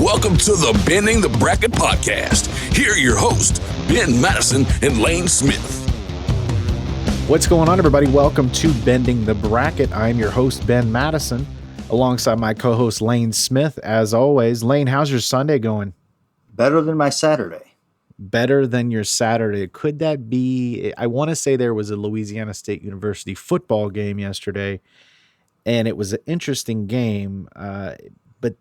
Welcome to the Bending the Bracket podcast. Here are your hosts, Ben Madison and Lane Smith. What's going on, everybody? Welcome to Bending the Bracket. I'm your host, Ben Madison, alongside my co-host, Lane Smith. As always, Lane, how's your Sunday going? Better than my Saturday. Better than your Saturday. Could that be? I want to say there was a Louisiana State University football game yesterday, and it was an interesting game, but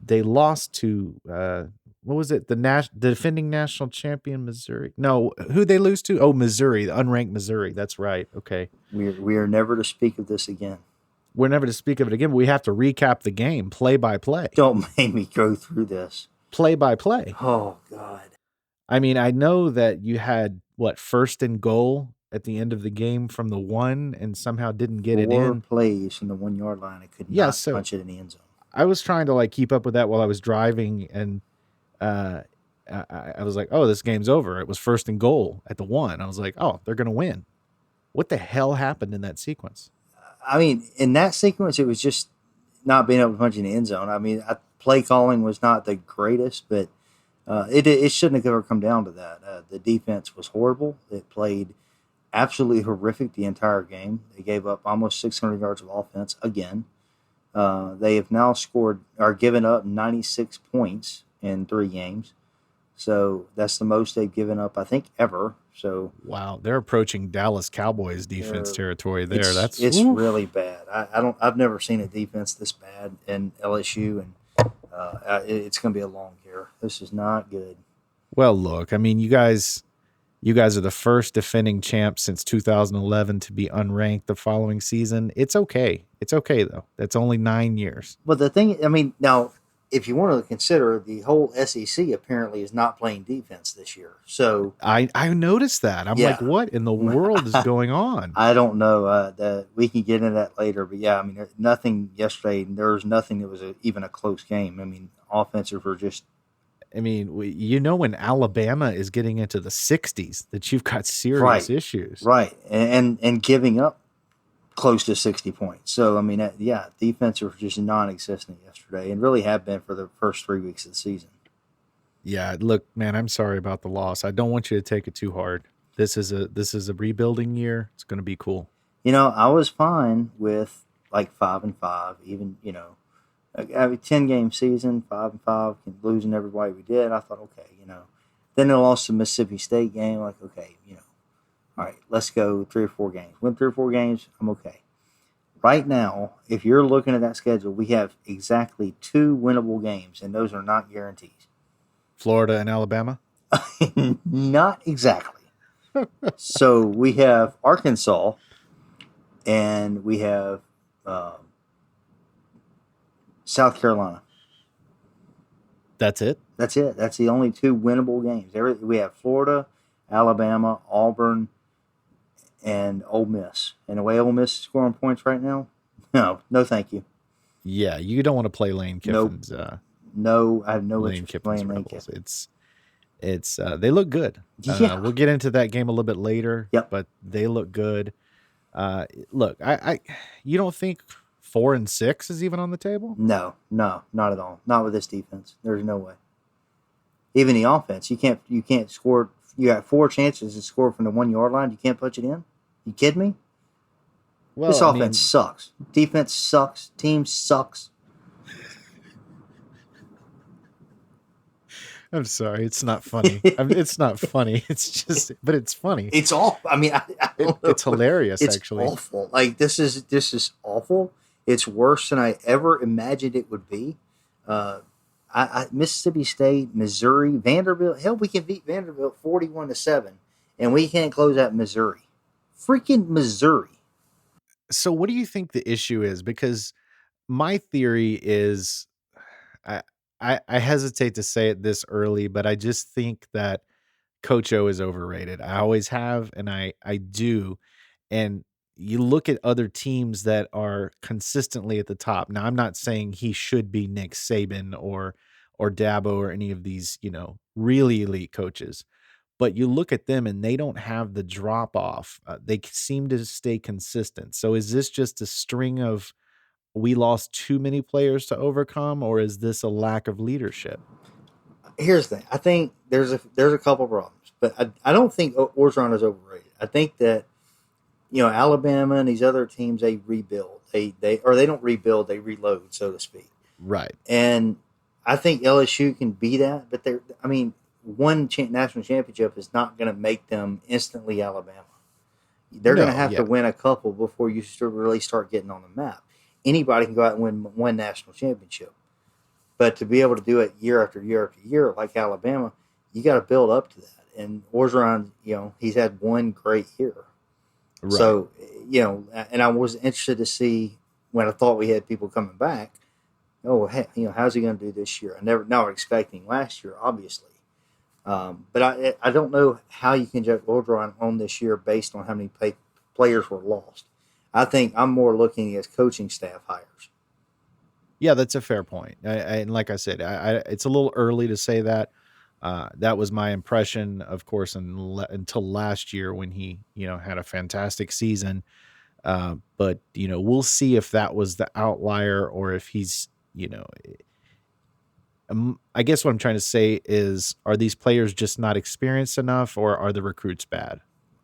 they lost to, what was it? The defending national champion, Missouri. No, who'd they lose to? Oh, Missouri, the unranked Missouri. That's right. Okay. We are never to speak of this again. We're never to speak of it again, but we have to recap the game, play by play. Don't make me go through this. Play by play. Oh, God. I mean, I know that you had, first and goal at the end of the game from the one and somehow didn't get it in. 4 plays from the 1 yard line. I could not punch it in the end zone. I was trying to keep up with that while I was driving, and I was like, oh, this game's over. It was first and goal at the 1. I was like, oh, they're going to win. What the hell happened in that sequence? I mean, in that sequence, it was just not being able to punch in the end zone. I mean, play calling was not the greatest, but it shouldn't have ever come down to that. The defense was horrible. It played absolutely horrific the entire game. They gave up almost 600 yards of offense again. They have now given up 96 points in 3 games. So that's the most they've given up, I think, ever. So wow, they're approaching Dallas Cowboys defense territory there. It's really bad. I've never seen a defense this bad in LSU, and it's going to be a long year. This is not good. Well, look, I mean, you guys are the first defending champs since 2011 to be unranked the following season. It's okay. It's okay, though. That's only 9 years. But the thing, I mean, now, if you want to consider, the whole SEC apparently is not playing defense this year. So I noticed that. I'm like, what in the world is going on? I don't know. We can get into that later. But, yeah, I mean, nothing yesterday. There was nothing that was even a close game. I mean, offensive were just. I mean, when Alabama is getting into the 60s, that you've got serious issues. Right, and giving up close to 60 points. So, I mean, defense were just non-existent yesterday and really have been for the first 3 weeks of the season. Yeah, look, man, I'm sorry about the loss. I don't want you to take it too hard. This is a rebuilding year. It's going to be cool. I was fine with 5-5, even, a 10-game season, 5-5, losing everybody we did. I thought, okay, Then they lost to Mississippi State game. Like, okay, all right, let's go 3 or 4 games. Win 3 or 4 games, I'm okay. Right now, if you're looking at that schedule, we have exactly 2 winnable games, and those are not guarantees. Florida and Alabama? Not exactly. So we have Arkansas, and we have South Carolina. That's it? That's it. That's the only 2 winnable games. We have Florida, Alabama, Auburn, and Ole Miss. And the way Ole Miss is scoring points right now, no thank you. Yeah, you don't want to play Lane Kiffin's. No, I have no Lane interest in Kiffin's playing Lane Rebels. Kiffin. It's they look good. Yeah. We'll get into that game a little bit later. Yep. But they look good. Look, you don't think 4-6 is even on the table? No, not at all. Not with this defense. There's no way. Even the offense, you can't score. You got 4 chances to score from the 1 yard line. You can't punch it in. You kidding me? Well, this offense sucks. Defense sucks. Team sucks. I'm sorry. It's not funny. It's not funny. It's just, but it's funny. It's all. I mean, I don't know. It's hilarious. It's actually awful. This is awful. It's worse than I ever imagined it would be. Mississippi State, Missouri, Vanderbilt. Hell, we can beat Vanderbilt 41-7, and we can't close out Missouri. Freaking Missouri. So, what do you think the issue is? Because my theory is, I hesitate to say it this early, but I just think that Coach O is overrated. I always have, and I do. And you look at other teams that are consistently at the top. Now, I'm not saying he should be Nick Saban or Dabo or any of these, really elite coaches. But you look at them and they don't have the drop off. They seem to stay consistent. So is this just a string of we lost too many players to overcome, or is this a lack of leadership? Here's the thing. I think there's a couple problems, but I don't think Orgeron is overrated. I think that Alabama and these other teams, they rebuild. They don't rebuild, they reload, so to speak. Right. And I think LSU can be that, but one national championship is not going to make them instantly Alabama. They're going to have to win a couple before you really start getting on the map. Anybody can go out and win one national championship, but to be able to do it year after year after year, like Alabama, you got to build up to that. And Orgeron, he's had one great year. Right. So, and I was interested to see when I thought we had people coming back. Oh, hey, how's he going to do this year? Not expecting last year, obviously. But I don't know how you can judge Orgeron on this year based on how many players were lost. I think I'm more looking at coaching staff hires. Yeah, that's a fair point. And like I said, it's a little early to say that. That was my impression, of course, until last year when he, had a fantastic season. But we'll see if that was the outlier or if he's, I guess what I'm trying to say is, are these players just not experienced enough, or are the recruits bad?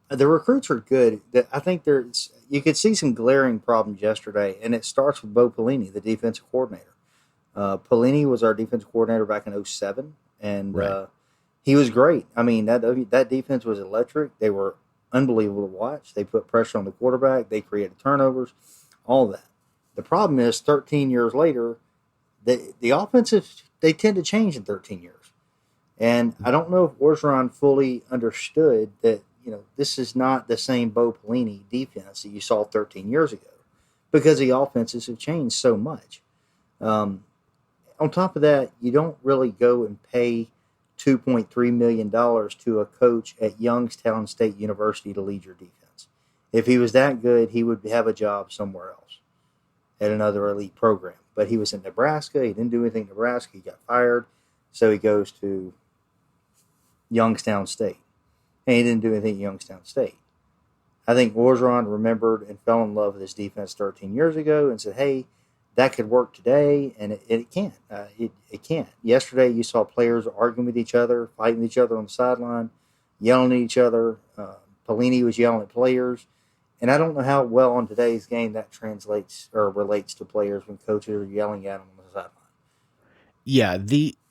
The recruits are good. I think you could see some glaring problems yesterday, and it starts with Bo Pelini, the defensive coordinator. Pelini was our defensive coordinator back in 2007, and right. He was great. I mean, that defense was electric. They were unbelievable to watch. They put pressure on the quarterback. They created turnovers, all that. The problem is 13 years later, the offensive, they tend to change in 13 years. And I don't know if Orgeron fully understood that, this is not the same Bo Pelini defense that you saw 13 years ago because the offenses have changed so much. On top of that, you don't really go and pay $2.3 million to a coach at Youngstown State University to lead your defense. If he was that good, he would have a job somewhere else at another elite program. But he was in Nebraska. He didn't do anything in Nebraska. He got fired. So he goes to Youngstown State. And he didn't do anything at Youngstown State. I think Orgeron remembered and fell in love with his defense 13 years ago and said, hey, that could work today, and it can't. It can't. Yesterday, you saw players arguing with each other, fighting with each other on the sideline, yelling at each other. Pelini was yelling at players. And I don't know how well on today's game that translates or relates to players when coaches are yelling at them on the sideline. Yeah,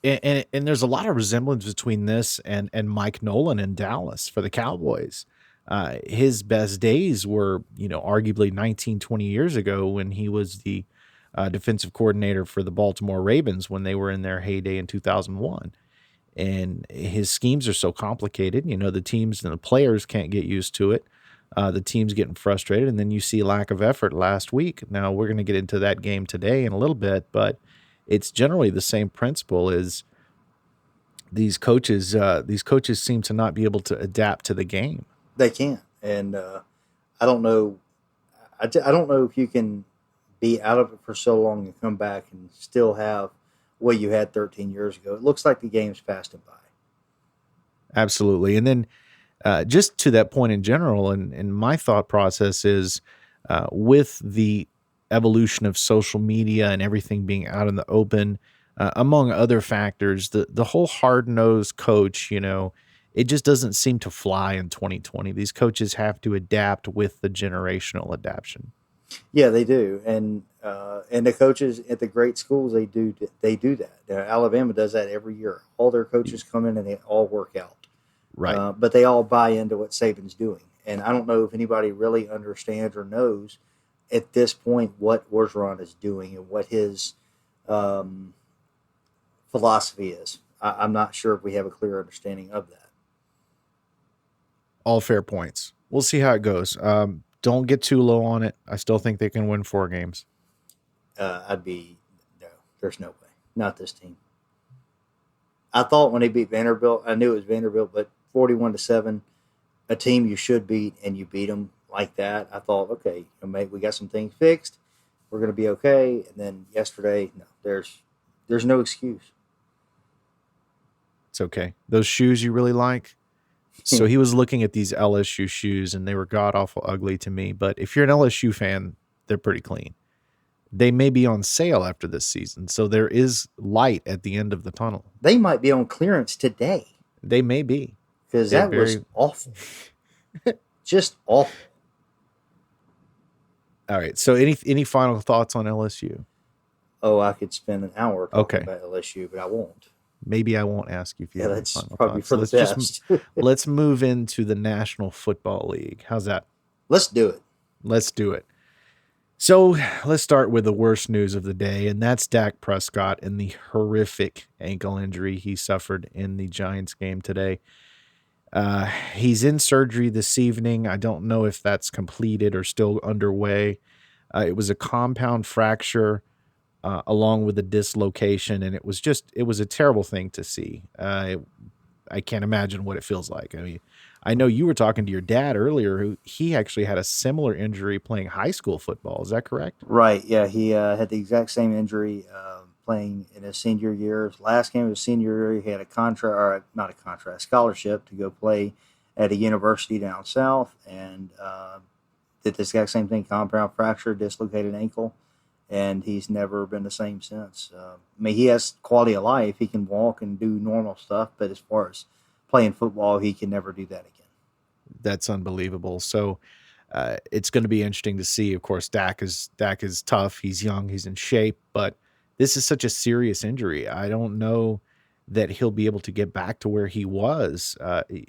and there's a lot of resemblance between this and Mike Nolan in Dallas for the Cowboys. His best days were, arguably 19, 20 years ago when he was the defensive coordinator for the Baltimore Ravens when they were in their heyday in 2001. And his schemes are so complicated. The teams and the players can't get used to it. The team's getting frustrated, and then you see lack of effort last week. Now, we're going to get into that game today in a little bit, but it's generally the same principle is these coaches seem to not be able to adapt to the game. They can't. And I don't know. I don't know if you can be out of it for so long and come back and still have what you had 13 years ago. It looks like the game's passed him by. Absolutely. And then just to that point in general, and my thought process is with the evolution of social media and everything being out in the open, among other factors, the whole hard-nosed coach, it just doesn't seem to fly in 2020. These coaches have to adapt with the generational adaptation. Yeah, they do, and the coaches at the great schools they do that. Alabama does that every year. All their coaches come in and they all work out, right? But they all buy into what Saban's doing, and I don't know if anybody really understands or knows at this point what Orgeron is doing and what his philosophy is. I'm not sure if we have a clear understanding of that. All fair points. We'll see how it goes. Don't get too low on it. I still think they can win 4 games. There's no way. Not this team. I thought when they beat Vanderbilt, I knew it was Vanderbilt, but 41-7, a team you should beat, and you beat them like that. I thought, okay, we got some things fixed. We're going to be okay. And then yesterday, no, there's no excuse. It's okay. Those shoes you really like. So he was looking at these LSU shoes, and they were god-awful ugly to me. But if you're an LSU fan, they're pretty clean. they may be on sale after this season. So there is light at the end of the tunnel. They might be on clearance today They may be. because They're that was awful. Just awful. All right. So any final thoughts on LSU? Oh, I could spend an hour talking Okay. about LSU, but I won't. Maybe I won't ask you if you Yeah, have any that's final probably thoughts. for the best. Let's move into the National Football League. How's that? Let's do it. Let's do it. So let's start with the worst news of the day, and that's Dak Prescott and the horrific ankle injury he suffered in the Giants game today. He's in surgery this evening. I don't know if that's completed or still underway. It was a compound fracture along with a dislocation, and it was a terrible thing to see. I can't imagine what it feels like. I mean, I know you were talking to your dad earlier, who he actually had a similar injury playing high school football. Is that correct? Right. Yeah, he had the exact same injury playing in his senior year. His last game of his senior year, he had a contract, or not a contract, scholarship to go play at a university down south, and did the exact same thing: compound fracture, dislocated ankle, and he's never been the same since. I mean, he has quality of life; he can walk and do normal stuff, but as far as playing football, he can never do that again. That's unbelievable. So it's going to be interesting to see. Of course, Dak is tough. He's young. He's in shape. But this is such a serious injury. I don't know that he'll be able to get back to where he was.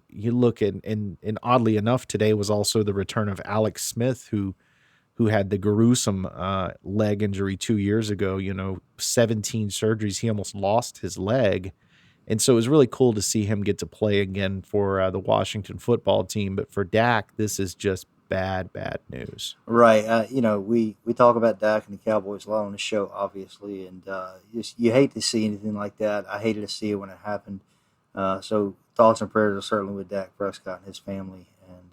You look at, and oddly enough, today was also the return of Alex Smith, who had the gruesome leg injury 2 years ago. 17 surgeries. He almost lost his leg. And so it was really cool to see him get to play again for the Washington football team. But for Dak, this is just bad news. Right. We talk about Dak and the Cowboys a lot on the show, obviously, and you hate to see anything like that. I hated to see it when it happened. So thoughts and prayers are certainly with Dak Prescott and his family. And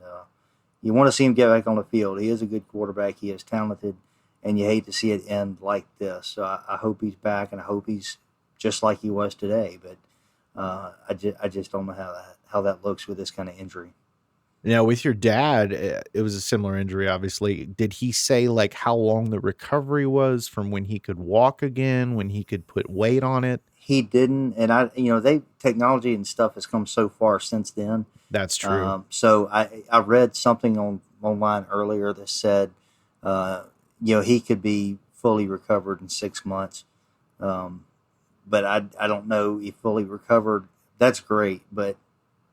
you want to see him get back on the field. He is a good quarterback. He is talented, and you hate to see it end like this. So I hope he's back, and I hope he's just like he was today. But I just don't know how that looks with this kind of injury. Now, with your dad, it was a similar injury, obviously. Did he say like how long the recovery was from when he could walk again, when he could put weight on it? He didn't, and technology and stuff has come so far since then. That's true. So I read something online earlier that said, he could be fully recovered in 6 months. But I don't know if fully recovered. That's great, but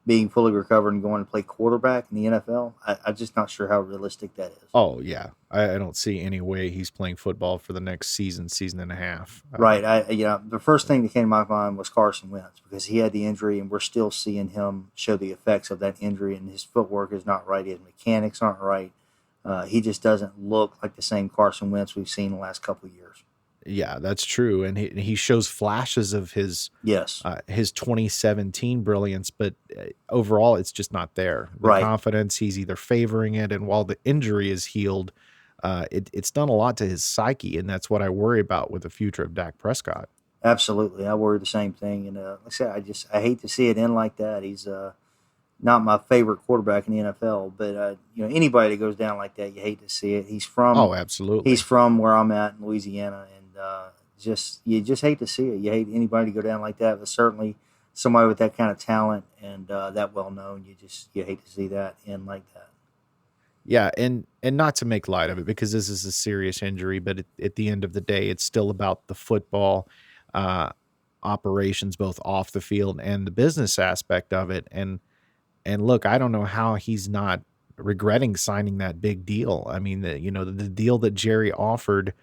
being fully recovered and going to play quarterback in the NFL, I'm just not sure how realistic that is. Oh, yeah. I don't see any way he's playing football for the next season and a half. Right. The first thing that came to my mind was Carson Wentz, because he had the injury, and we're still seeing him show the effects of that injury, and his footwork is not right. His mechanics aren't right. He just doesn't look like the same Carson Wentz we've seen the last couple of years. Yeah, that's true, and he shows flashes of his 2017 brilliance, but overall, it's just not there. The confidence, he's either favoring it, and while the injury is healed, it's done a lot to his psyche, and that's what I worry about with the future of Dak Prescott. Absolutely, I worry the same thing, and like I said, I hate to see it end like that. He's not my favorite quarterback in the NFL, but anybody that goes down like that, you hate to see it. Absolutely. He's from where I'm at in Louisiana, and you just hate to see it. You hate anybody to go down like that, but certainly somebody with that kind of talent and that well known, you hate to see that end like that. Yeah, and not to make light of it, because this is a serious injury, but at the end of the day, it's still about the football operations, both off the field and the business aspect of it. And look, I don't know how he's not regretting signing that big deal. I mean, the deal that Jerry offered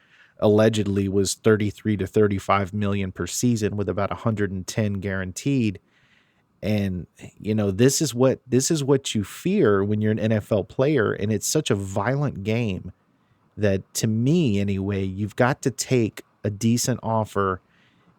allegedly was 33 to 35 million per season with about 110 guaranteed. And this is what you fear when you're an NFL player, and it's such a violent game that, to me anyway, you've got to take a decent offer.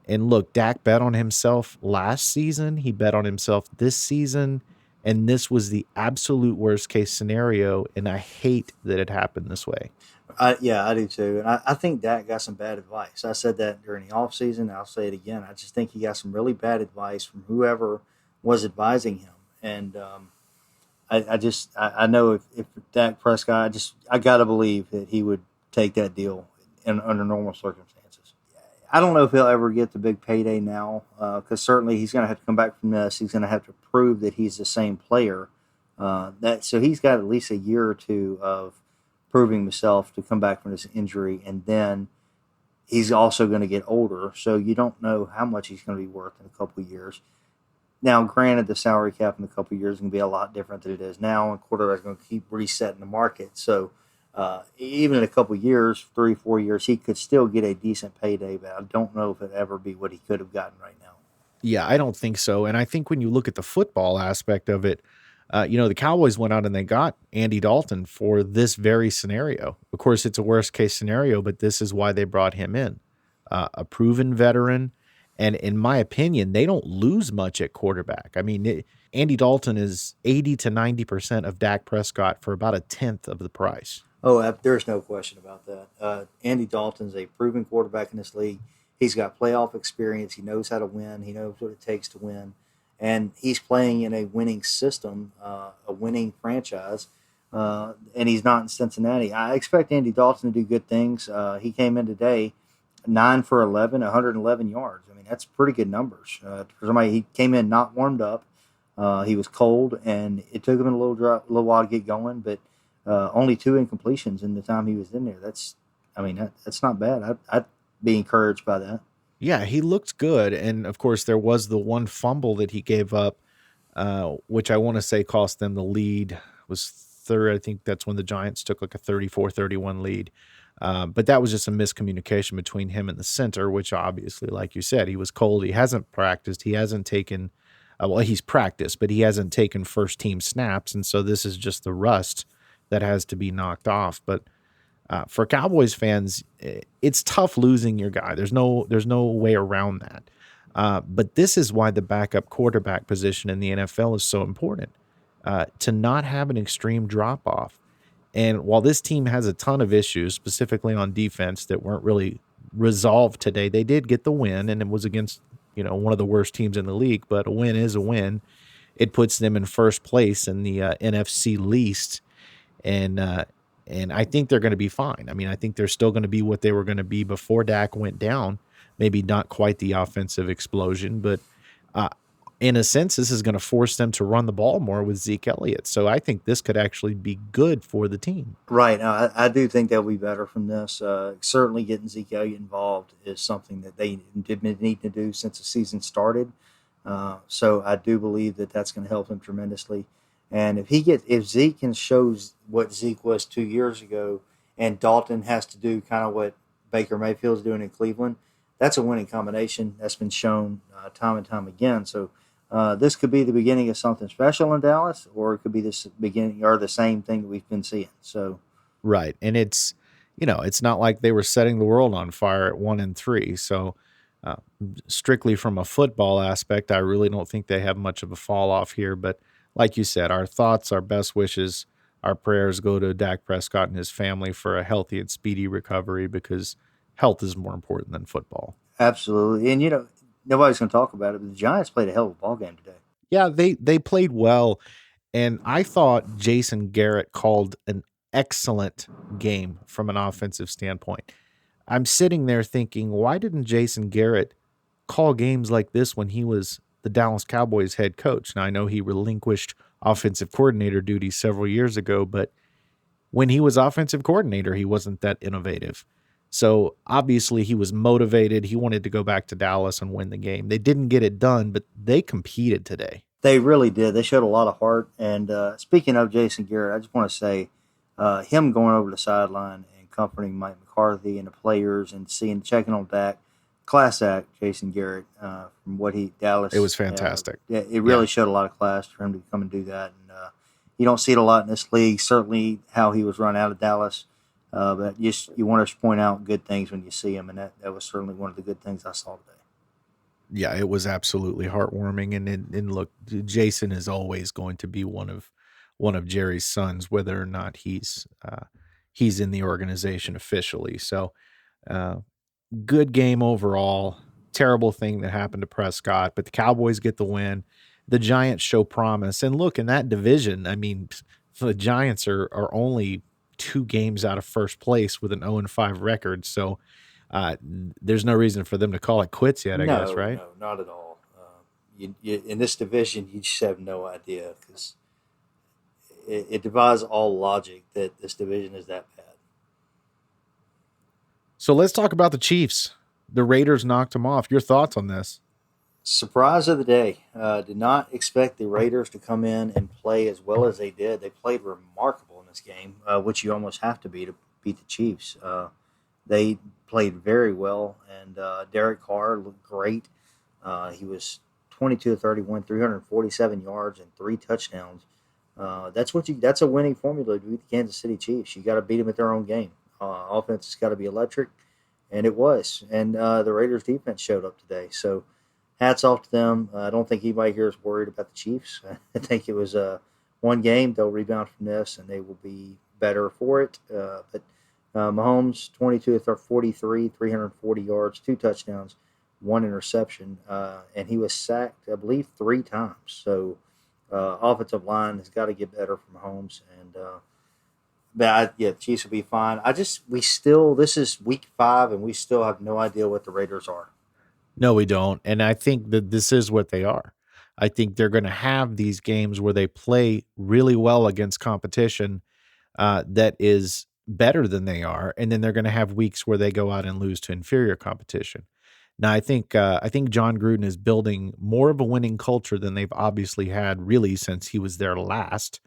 And look, Dak bet on himself last season. He bet on himself this season. And this was the absolute worst case scenario. And I hate that it happened this way. I do too. And I think Dak got some bad advice. I said that during the offseason. I'll say it again. I just think he got some really bad advice from whoever was advising him. And I know if Dak Prescott, I got to believe that he would take that deal under normal circumstances. I don't know if he'll ever get the big payday now, because certainly he's going to have to come back from this. He's going to have to prove that he's the same player. So he's got at least a year or two of proving himself to come back from this injury, and then he's also going to get older. So you don't know how much he's going to be worth in a couple of years. Now, granted, the salary cap in a couple of years is going to be a lot different than it is now, and quarterbacks are going to keep resetting the market. So even in a couple of years, 3-4 years, he could still get a decent payday, but I don't know if it'd ever be what he could have gotten right now. Yeah, I don't think so. And I think when you look at the football aspect of it, the Cowboys went out and they got Andy Dalton for this very scenario. Of course, it's a worst case scenario, but this is why they brought him in. A proven veteran. And in my opinion, they don't lose much at quarterback. I mean, Andy Dalton is 80 to 90% of Dak Prescott for about a tenth of the price. Oh, there's no question about that. Andy Dalton's a proven quarterback in this league. He's got playoff experience. He knows how to win. He knows what it takes to win. And he's playing in a winning system, a winning franchise, and he's not in Cincinnati. I expect Andy Dalton to do good things. He came in today 9 for 11, 111 yards. I mean, that's pretty good numbers. For somebody, he came in not warmed up. He was cold, and it took him a little while to get going, but only 2 incompletions in the time he was in there. That's not bad. I'd be encouraged by that. Yeah, he looked good. And of course, there was the one fumble that he gave up, which I want to say cost them the lead. It was third. I think that's when the Giants took like a 34-31 lead. But that was just a miscommunication between him and the center, which obviously, like you said, he was cold. He hasn't practiced. He hasn't taken, he's practiced, but he hasn't taken first team snaps. And so this is just the rust that has to be knocked off. But for Cowboys fans, it's tough losing your guy. There's no way around that. But this is why the backup quarterback position in the NFL is so important, to not have an extreme drop off. And while this team has a ton of issues, specifically on defense, that weren't really resolved today, they did get the win, and it was against one of the worst teams in the league. But a win is a win. It puts them in first place in the NFC least, and I think they're going to be fine. I mean, I think they're still going to be what they were going to be before Dak went down. Maybe not quite the offensive explosion, but in a sense, this is going to force them to run the ball more with Zeke Elliott. So I think this could actually be good for the team. Right. I do think they'll be better from this. Certainly getting Zeke Elliott involved is something that they did need to do since the season started. So I do believe that that's going to help him tremendously. And if Zeke can show what Zeke was 2 years ago, and Dalton has to do kind of what Baker Mayfield's doing in Cleveland, that's a winning combination. That's been shown time and time again. So this could be the beginning of something special in Dallas, or it could be this beginning or the same thing that we've been seeing. So, right, and it's not like they were setting the world on fire at 1-3. So, strictly from a football aspect, I really don't think they have much of a fall off here. But like you said, our thoughts, our best wishes, our prayers go to Dak Prescott and his family for a healthy and speedy recovery, because health is more important than football. Absolutely, and nobody's going to talk about it, but the Giants played a hell of a ball game today. Yeah, they played well, and I thought Jason Garrett called an excellent game from an offensive standpoint. I'm sitting there thinking, why didn't Jason Garrett call games like this when he was the Dallas Cowboys head coach? Now, I know he relinquished offensive coordinator duties several years ago, but when he was offensive coordinator, he wasn't that innovative. So obviously he was motivated. He wanted to go back to Dallas and win the game. They didn't get it done, but they competed today. They really did. They showed a lot of heart. And speaking of Jason Garrett, I just want to say him going over the sideline and comforting Mike McCarthy and the players and checking on Dak, class act, Jason Garrett, from what Dallas. It was fantastic. It really showed a lot of class for him to come and do that. And you don't see it a lot in this league, certainly how he was run out of Dallas. But you want to point out good things when you see him, and that was certainly one of the good things I saw today. Yeah, it was absolutely heartwarming. And look, Jason is always going to be one of Jerry's sons, whether or not he's in the organization officially. So, good game overall. Terrible thing that happened to Prescott, but the Cowboys get the win. The Giants show promise. And look, in that division, I mean, the Giants are only 2 games out of first place with an 0-5 record. So there's no reason for them to call it quits yet, I guess, No, right? no, not at all. You, in this division, you just have no idea because it defies all logic that this division is that bad. So let's talk about the Chiefs. The Raiders knocked them off. Your thoughts on this? Surprise of the day. Did not expect the Raiders to come in and play as well as they did. They played remarkable in this game, which you almost have to be to beat the Chiefs. They played very well, and Derek Carr looked great. He was 22 to 31, 347 yards, and 3 touchdowns. That's a winning formula to beat the Kansas City Chiefs. You got to beat them at their own game. Offense has got to be electric, and it was. And the Raiders defense showed up today. So hats off to them. I don't think anybody here is worried about the Chiefs. I think it was one game. They'll rebound from this, and they will be better for it. But Mahomes, 22 to 43, 340 yards, 2 touchdowns, 1 interception, and he was sacked, I believe, 3 times. So offensive line has got to get better from Mahomes, and the Chiefs will be fine. This is week 5, and we still have no idea what the Raiders are. No, we don't. And I think that this is what they are. I think they're going to have these games where they play really well against competition that is better than they are, and then they're going to have weeks where they go out and lose to inferior competition. Now, I think John Gruden is building more of a winning culture than they've obviously had really since he was there last.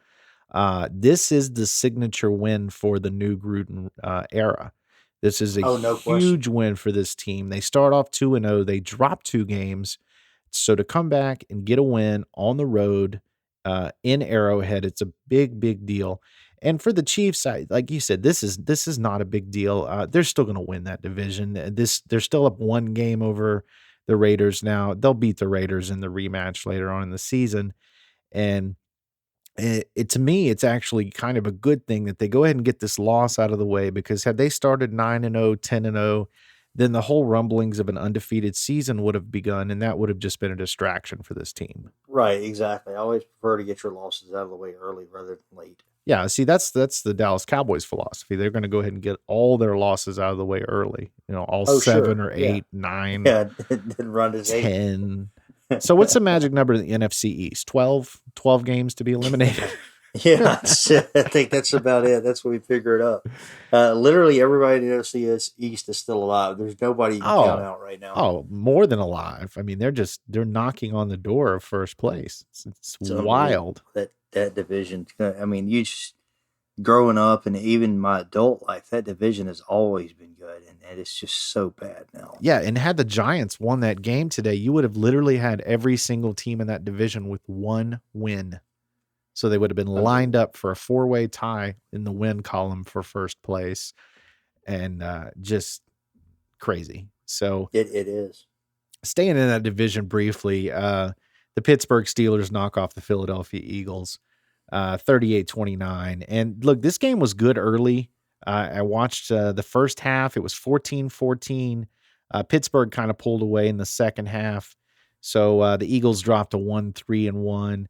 This is the signature win for the new Gruden era. This is a No huge question. win for this team. They start off 2-0. They drop 2 games. So to come back and get a win on the road in Arrowhead, it's a big, big deal. And for the Chiefs, like you said, this is not a big deal. They're still going to win that division. They're still up 1 game over the Raiders now. They'll beat the Raiders in the rematch later on in the season. And to me, it's actually kind of a good thing that they go ahead and get this loss out of the way, because had they started 9-0, 10-0, then the whole rumblings of an undefeated season would have begun, and that would have just been a distraction for this team. Right, exactly. I always prefer to get your losses out of the way early rather than late. Yeah, see, that's the Dallas Cowboys philosophy. They're going to go ahead and get all their losses out of the way early. All 7 Sure. or Yeah. 8, 9, Yeah, didn't run his 8. 10. So what's the magic number in the NFC East? 12 games to be eliminated? Yeah, I think that's about it. That's what we figure it up. Literally everybody in the NFC East is still alive. There's nobody you can count out right now. Oh, more than alive. I mean, they're knocking on the door of first place. It's wild. That division. I mean, growing up and even my adult life, that division has always been good, and it's just so bad now. Yeah, and had the Giants won that game today, you would have literally had every single team in that division with 1 win. So they would have been lined up for a 4-way tie in the win column for first place, and just crazy. So it is. Staying in that division briefly, the Pittsburgh Steelers knock off the Philadelphia Eagles 38-29. And look, this game was good early. I watched the first half. It was 14-14. Pittsburgh kind of pulled away in the second half. So the Eagles dropped to 1-3-1.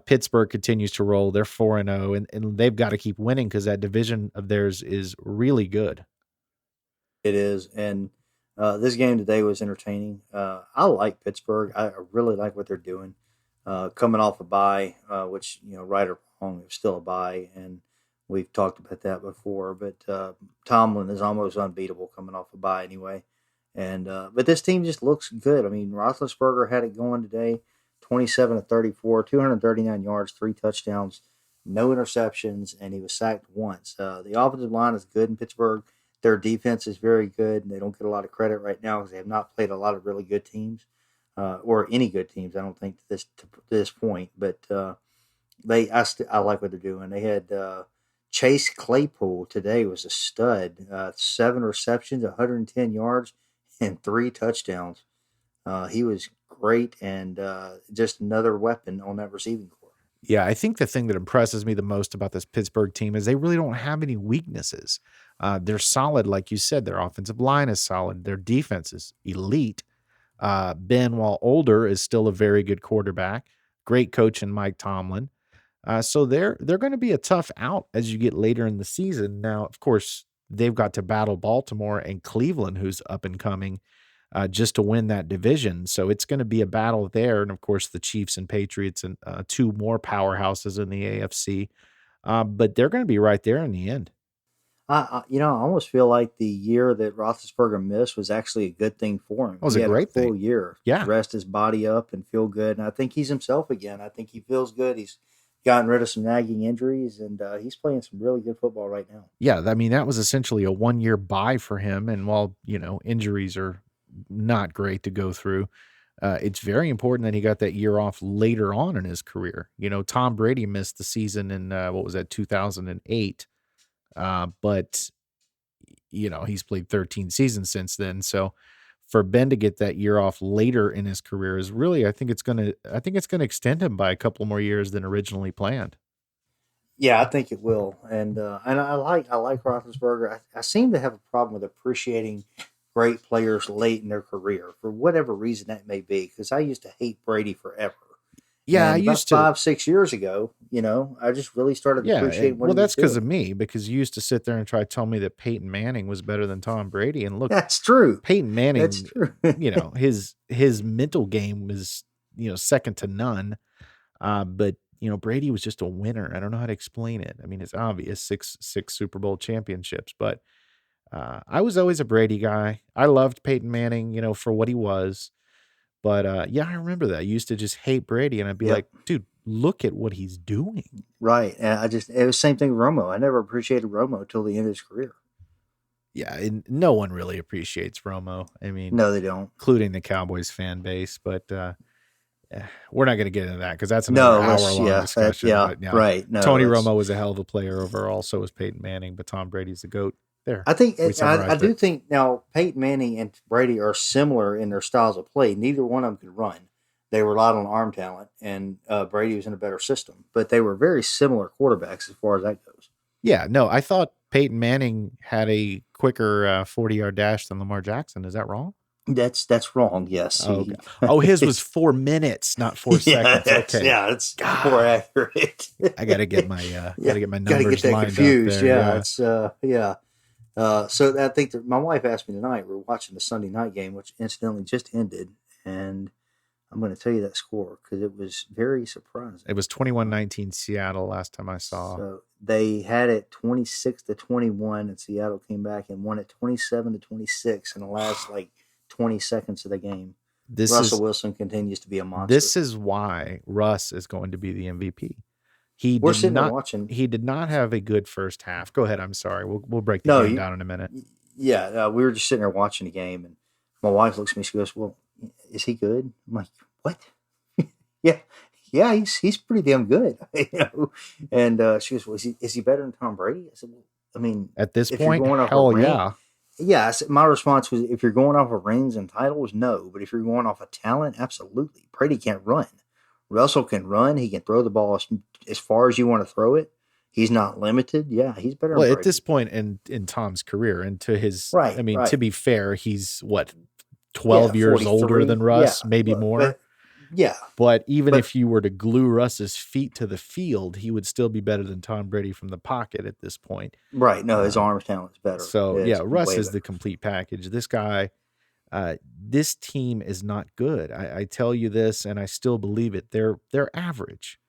Pittsburgh continues to roll. They're 4-0, and they've got to keep winning because that division of theirs is really good. It is. And this game today was entertaining. I like Pittsburgh. I really like what they're doing. Coming off a bye, which, right or wrong, it was still a bye, and we've talked about that before. But Tomlin is almost unbeatable coming off a bye anyway. And but this team just looks good. I mean, Roethlisberger had it going today, 27 to 34, 239 yards, 3 touchdowns, no interceptions, and he was sacked once. The offensive line is good in Pittsburgh. Their defense is very good, and they don't get a lot of credit right now because they have not played a lot of really good teams. Or any good teams, I don't think to this point. But I like what they're doing. They had Chase Claypool today was a stud. 7 receptions, 110 yards, and 3 touchdowns. He was great, and just another weapon on that receiving corps. Yeah, I think the thing that impresses me the most about this Pittsburgh team is they really don't have any weaknesses. They're solid, like you said. Their offensive line is solid. Their defense is elite. Ben, while older, is still a very good quarterback. Great coach in Mike Tomlin. So they're going to be a tough out as you get later in the season. Now, of course, they've got to battle Baltimore and Cleveland, who's up and coming, just to win that division. So it's going to be a battle there. And of course, the Chiefs and Patriots and two more powerhouses in the AFC. But they're going to be right there in the end. I almost feel like the year that Roethlisberger missed was actually a good thing for him. It was He a had great full thing. year, Yeah. to rest his body up and feel good. And I think he's himself again. I think he feels good. He's gotten rid of some nagging injuries, and he's playing some really good football right now. Yeah, I mean, that was essentially a 1-year buy for him. And while, injuries are not great to go through, it's very important that he got that year off later on in his career. Tom Brady missed the season in, 2008. But he's played 13 seasons since then. So for Ben to get that year off later in his career is really, I think it's going to extend him by a couple more years than originally planned. Yeah, I think it will, and I like Roethlisberger. I seem to have a problem with appreciating great players late in their career for whatever reason that may be. Because I used to hate Brady forever. Yeah, I And about used to. 5-6 years ago, I just really started Yeah, appreciating what well, he was that's because of doing. me, because you used to sit there and try to tell me that Peyton Manning was better than Tom Brady. And look, That's true. Peyton That's Manning, true. his mental game was, second to none. But Brady was just a winner. I don't know how to explain it. I mean, it's obvious, six Super Bowl championships, but I was always a Brady guy. I loved Peyton Manning, for what he was. But yeah, I remember that. I used to just hate Brady, and I'd be like, Yep. dude, look at what he's doing. Right. And it was the same thing with Romo. I never appreciated Romo till the end of his career. Yeah, and no one really appreciates Romo. I mean, No, they don't. including the Cowboys fan base, but we're not going to get into that because that's another No, let's hour-long discussion. yeah, But yeah, right. No, Tony let's. Romo was a hell of a player overall. So was Peyton Manning, but Tom Brady's the GOAT. There, I think we I summarized do it. think now Peyton Manning and Brady are similar in their styles of play. Neither one of them could run. They relied on arm talent, and Brady was in a better system. But they were very similar quarterbacks as far as that goes. Yeah, no, I thought Peyton Manning had a quicker 40-yard dash than Lamar Jackson. Is that wrong? That's wrong. Yes. Oh, okay. Oh, his was 4 minutes, not 4 seconds. Okay. Yeah, it's more accurate. I gotta get my Gotta numbers get that lined confused. up there. Yeah, it's yeah. So I think that my wife asked me tonight. We're watching the Sunday night game, which incidentally just ended, and I'm going to tell you that score because it was very surprising. It was 21-19 Seattle last time I saw. So they had it 26-21, and Seattle came back and won it 27-26 in the last 20 seconds of the game. Russell Wilson continues to be a monster. This is why Russ is going to be the MVP. We're sitting there watching. He did not have a good first half. Go ahead. I'm sorry. We'll break the game down in a minute. Yeah, we were just sitting there watching the game, and my wife looks at me. She goes, "Well, is he good?" I'm like, "What?" yeah, he's pretty damn good, And she goes, "Well, is he better than Tom Brady?" I said, "Well, I mean, at this point, hell yeah." Yeah, my response was, if you're going off of rings and titles, no. But if you're going off of talent, absolutely. Brady can't run. Russell can run. He can throw the ball as far as you want to throw it. He's not limited. Yeah, he's better. Well, at this point in Tom's career, and to his, right, to be fair, he's 12 years older than Russ, maybe more. But even if you were to glue Russ's feet to the field, he would still be better than Tom Brady from the pocket at this point. Right. No, his arm talent's better. So Russ is the complete package. This guy, this team is not good. I tell you this, and I still believe it. They're average.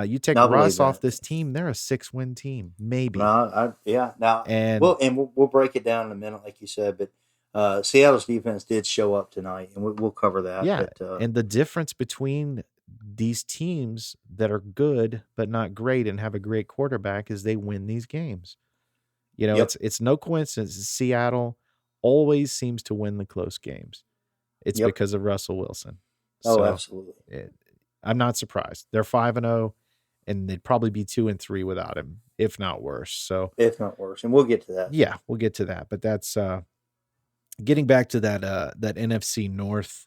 You take Russ off this team, they're a 6-win team, maybe. Now we'll break it down in a minute, like you said, but Seattle's defense did show up tonight, and we'll cover that. Yeah, but, and the difference between these teams that are good but not great and have a great quarterback is they win these games. It's no coincidence. Seattle always seems to win the close games. It's because of Russell Wilson. So absolutely. I'm not surprised. They're 5-0, and they'd probably be 2-3 without him, if not worse. So if not worse, and we'll get to that. Yeah, we'll get to that. But that's getting back to that NFC North.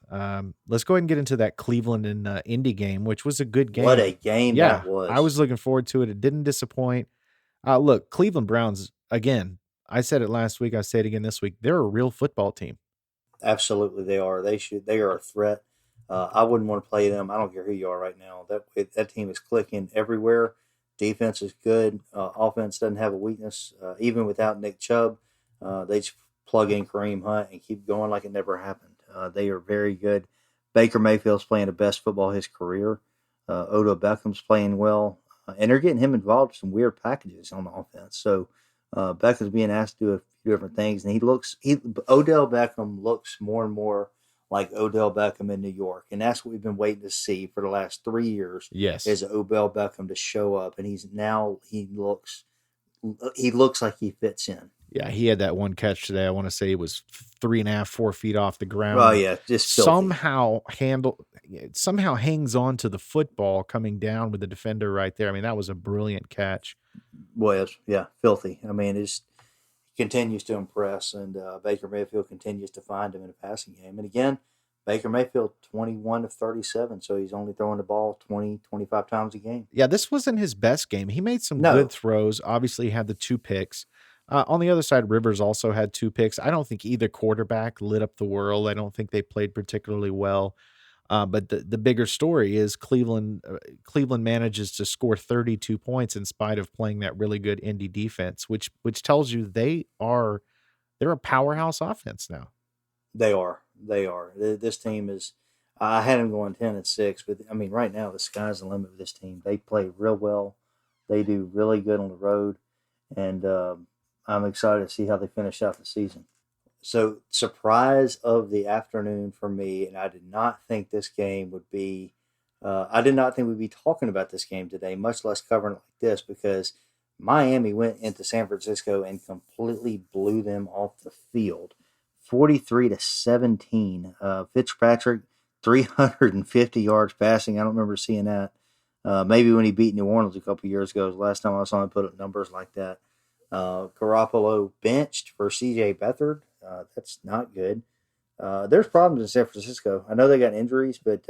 Let's go ahead and get into that Cleveland and Indy game, which was a good game. What a game that was! I was looking forward to it. It didn't disappoint. Look, Cleveland Browns, again, I said it last week, I say it again this week. They're a real football team. Absolutely, they are. They are a threat. I wouldn't want to play them. I don't care who you are right now. That team is clicking everywhere. Defense is good. Offense doesn't have a weakness. Even without Nick Chubb, they just plug in Kareem Hunt and keep going like it never happened. They are very good. Baker Mayfield's playing the best football of his career. Odell Beckham's playing well. And they're getting him involved in some weird packages on the offense. So Beckham's being asked to do a few different things. And Odell Beckham looks more and more like Odell Beckham in New York. And that's what we've been waiting to see for the last 3 years. Yes. Is Odell Beckham to show up. And he looks like he fits in. Yeah, he had that one catch today. I want to say it was 3.5, 4 feet off the ground. Oh yeah, just somehow hangs on to the football coming down with the defender right there. I mean, that was a brilliant catch. Was filthy. I mean, it continues to impress, and Baker Mayfield continues to find him in a passing game. And again, Baker Mayfield 21 of 37, so he's only throwing the ball 20, 25 times a game. Yeah, this wasn't his best game. He made some good throws. Obviously, he had the 2 picks. On the other side, Rivers also had 2 picks. I don't think either quarterback lit up the world. I don't think they played particularly well. But the bigger story is Cleveland manages to score 32 points in spite of playing that really good Indy defense, which tells you they're a powerhouse offense now. They are. This team is. I had them going 10-6, but I mean, right now the sky's the limit with this team. They play real well. They do really good on the road, and I'm excited to see how they finish out the season. So, surprise of the afternoon for me, and I did not think this game would be. I did not think we'd be talking about this game today, much less covering it like this, because Miami went into San Francisco and completely blew them off the field, 43-17. Fitzpatrick 350 yards passing. I don't remember seeing that. Maybe when he beat New Orleans a couple years ago, was the last time I saw him put up numbers like that. Garoppolo benched for C.J. Beathard. That's not good. There's problems in San Francisco. I know they got injuries, but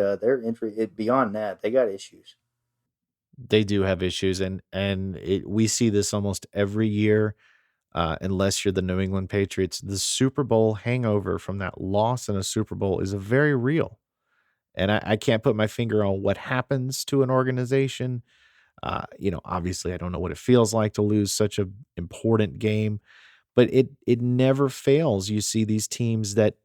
beyond that, they got issues. They do have issues, and we see this almost every year, unless you're the New England Patriots. The Super Bowl hangover from that loss in a Super Bowl is very real, and I can't put my finger on what happens to an organization. Obviously, I don't know what it feels like to lose such an important game, but it never fails. You see these teams that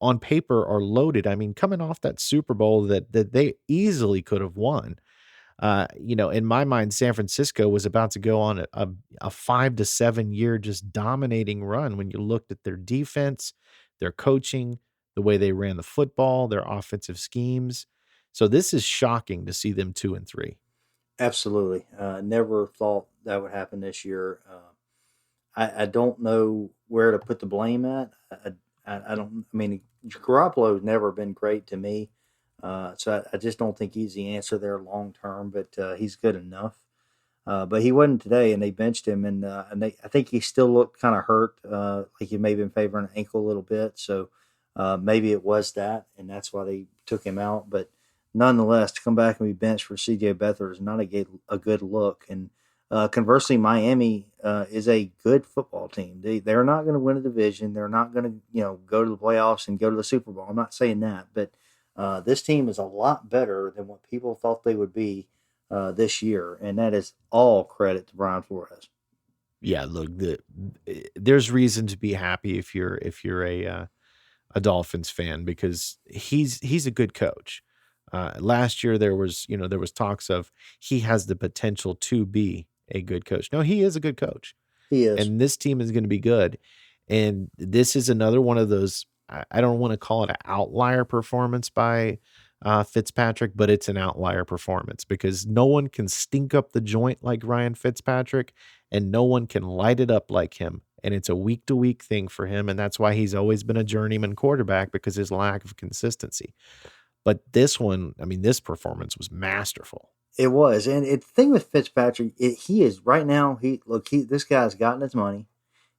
on paper are loaded. I mean, coming off that Super Bowl that they easily could have won. In my mind, San Francisco was about to go on a 5 to 7 year just dominating run when you looked at their defense, their coaching, the way they ran the football, their offensive schemes. So this is shocking to see them 2-3. Absolutely. Never thought that would happen this year. I don't know where to put the blame at. I mean, Garoppolo's never been great to me. So I just don't think he's the answer there long term, but he's good enough. But he wasn't today, and they benched him, and I think he still looked kind of hurt, like he may have been favoring an ankle a little bit. So maybe it was that, and that's why they took him out. But nonetheless, to come back and be benched for C.J. Beathard is not a good look. And conversely, Miami is a good football team. They're not going to win a division. They're not going to go to the playoffs and go to the Super Bowl. I'm not saying that, but this team is a lot better than what people thought they would be this year, and that is all credit to Brian Flores. Yeah, look, there's reason to be happy if you're a Dolphins fan, because he's a good coach. Last year there was talks of he has the potential to be a good coach. No, he is a good coach. He is, and this team is going to be good. And this is another one of those. I don't want to call it an outlier performance by Fitzpatrick, but it's an outlier performance because no one can stink up the joint like Ryan Fitzpatrick, and no one can light it up like him. And it's a week-to-week thing for him, and that's why he's always been a journeyman quarterback, because his lack of consistency. But this one, I mean, this performance was masterful. It was, and the thing with Fitzpatrick, he is right now. This guy's gotten his money.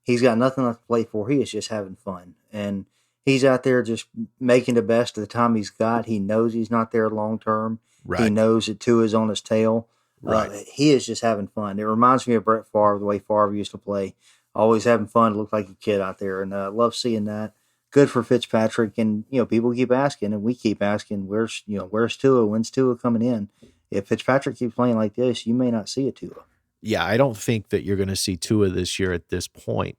He's got nothing left to play for. He is just having fun, and he's out there just making the best of the time he's got. He knows he's not there long term. Right. He knows that Tua's on his tail. Right. He is just having fun. It reminds me of Brett Favre, the way Favre used to play. Always having fun, looked like a kid out there, and I love seeing that. Good for Fitzpatrick, and people keep asking, and we keep asking, where's Tua? When's Tua coming in? if Fitzpatrick keeps playing like this, you may not see a Tua. Yeah, I don't think that you're going to see Tua this year at this point.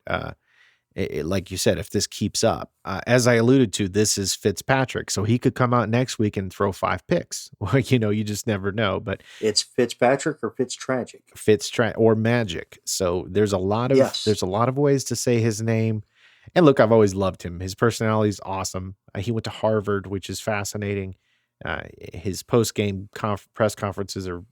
Like you said, if this keeps up, as I alluded to, this is Fitzpatrick, so he could come out next week and throw 5 picks. Well, you just never know. But it's Fitzpatrick or Fitztragic, or Magic. So there's a lot Yes. of ways to say his name. And look, I've always loved him. His personality is awesome. He went to Harvard, which is fascinating. His post game press conferences are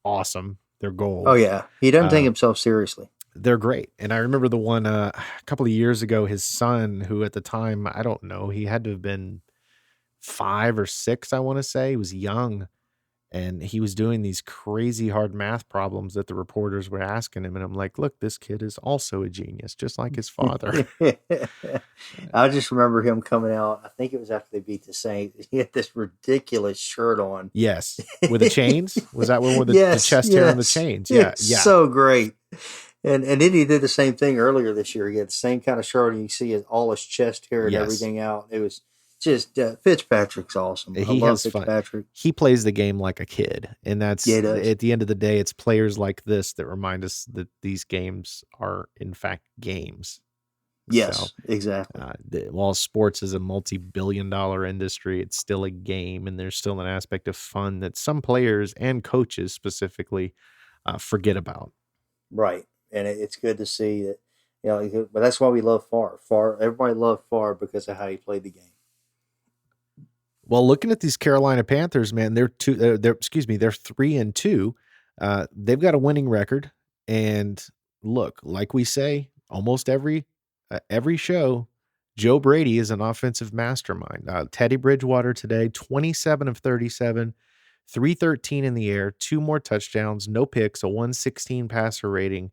awesome. They're gold. Oh yeah, he doesn't take himself seriously. They're great. And I remember the one a couple of years ago, his son, who at the time, I don't know, he had to have been 5 or 6, I want to say. He was young. And he was doing these crazy hard math problems that the reporters were asking him. And I'm like, look, this kid is also a genius, just like his father. I just remember him coming out. I think it was after they beat the Saints. He had this ridiculous shirt on. Yes. With the chains? Was that one with the chest hair and the chains? Yeah. It's so great. And then he did the same thing earlier this year. He had the same kind of shirt, and you see all his chest hair and everything out. It was just Fitzpatrick's awesome. I love Fitzpatrick. He plays the game like a kid, and that's at the end of the day, it's players like this that remind us that these games are in fact games. Yes, exactly. While sports is a multi-billion-dollar industry, it's still a game, and there's still an aspect of fun that some players and coaches specifically forget about. Right, and it's good to see that. But that's why we love Favre. Everybody loved Favre because of how he played the game. Well, looking at these Carolina Panthers, man, they're 3-2. They've got a winning record, and look, like we say, almost every show, Joe Brady is an offensive mastermind. Teddy Bridgewater today, 27 of 37, 313 in the air, 2 more touchdowns, no picks, a 116 passer rating.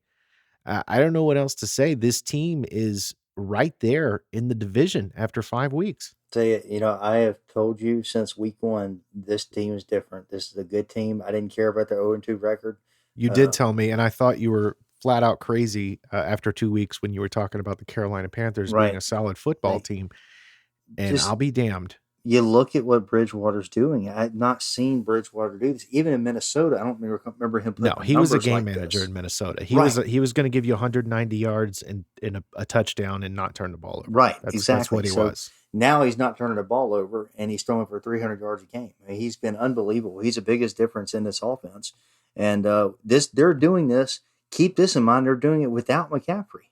I don't know what else to say. This team is right there in the division after 5 weeks. I have told you since week 1, this team is different. This is a good team. I didn't care about their 0-2 record. You did tell me, and I thought you were flat out crazy after 2 weeks when you were talking about the Carolina Panthers being a solid football team. And I'll be damned. You look at what Bridgewater's doing. I had not seen Bridgewater do this. Even in Minnesota, I don't remember him putting he was a game manager in Minnesota. He was going to give you 190 yards and a touchdown and not turn the ball over. Right, exactly. That's what he was. Now he's not turning the ball over, and he's throwing for 300 yards a game. I mean, he's been unbelievable. He's the biggest difference in this offense. And they're doing this. Keep this in mind. They're doing it without McCaffrey.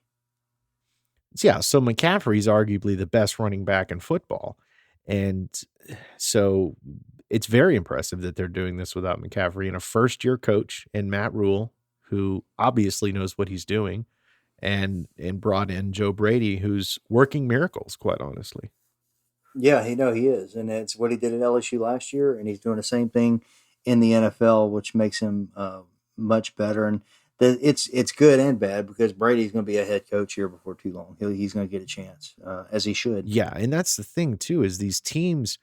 Yeah, so McCaffrey's arguably the best running back in football. And so it's very impressive that they're doing this without McCaffrey and a first-year coach in Matt Rule, who obviously knows what he's doing, and brought in Joe Brady, who's working miracles, quite honestly. Yeah, he is. And it's what he did at LSU last year, and he's doing the same thing in the NFL, which makes him much better. And it's good and bad because Brady's going to be a head coach here before too long. He's going to get a chance, as he should. Yeah, and that's the thing, too, is these teams,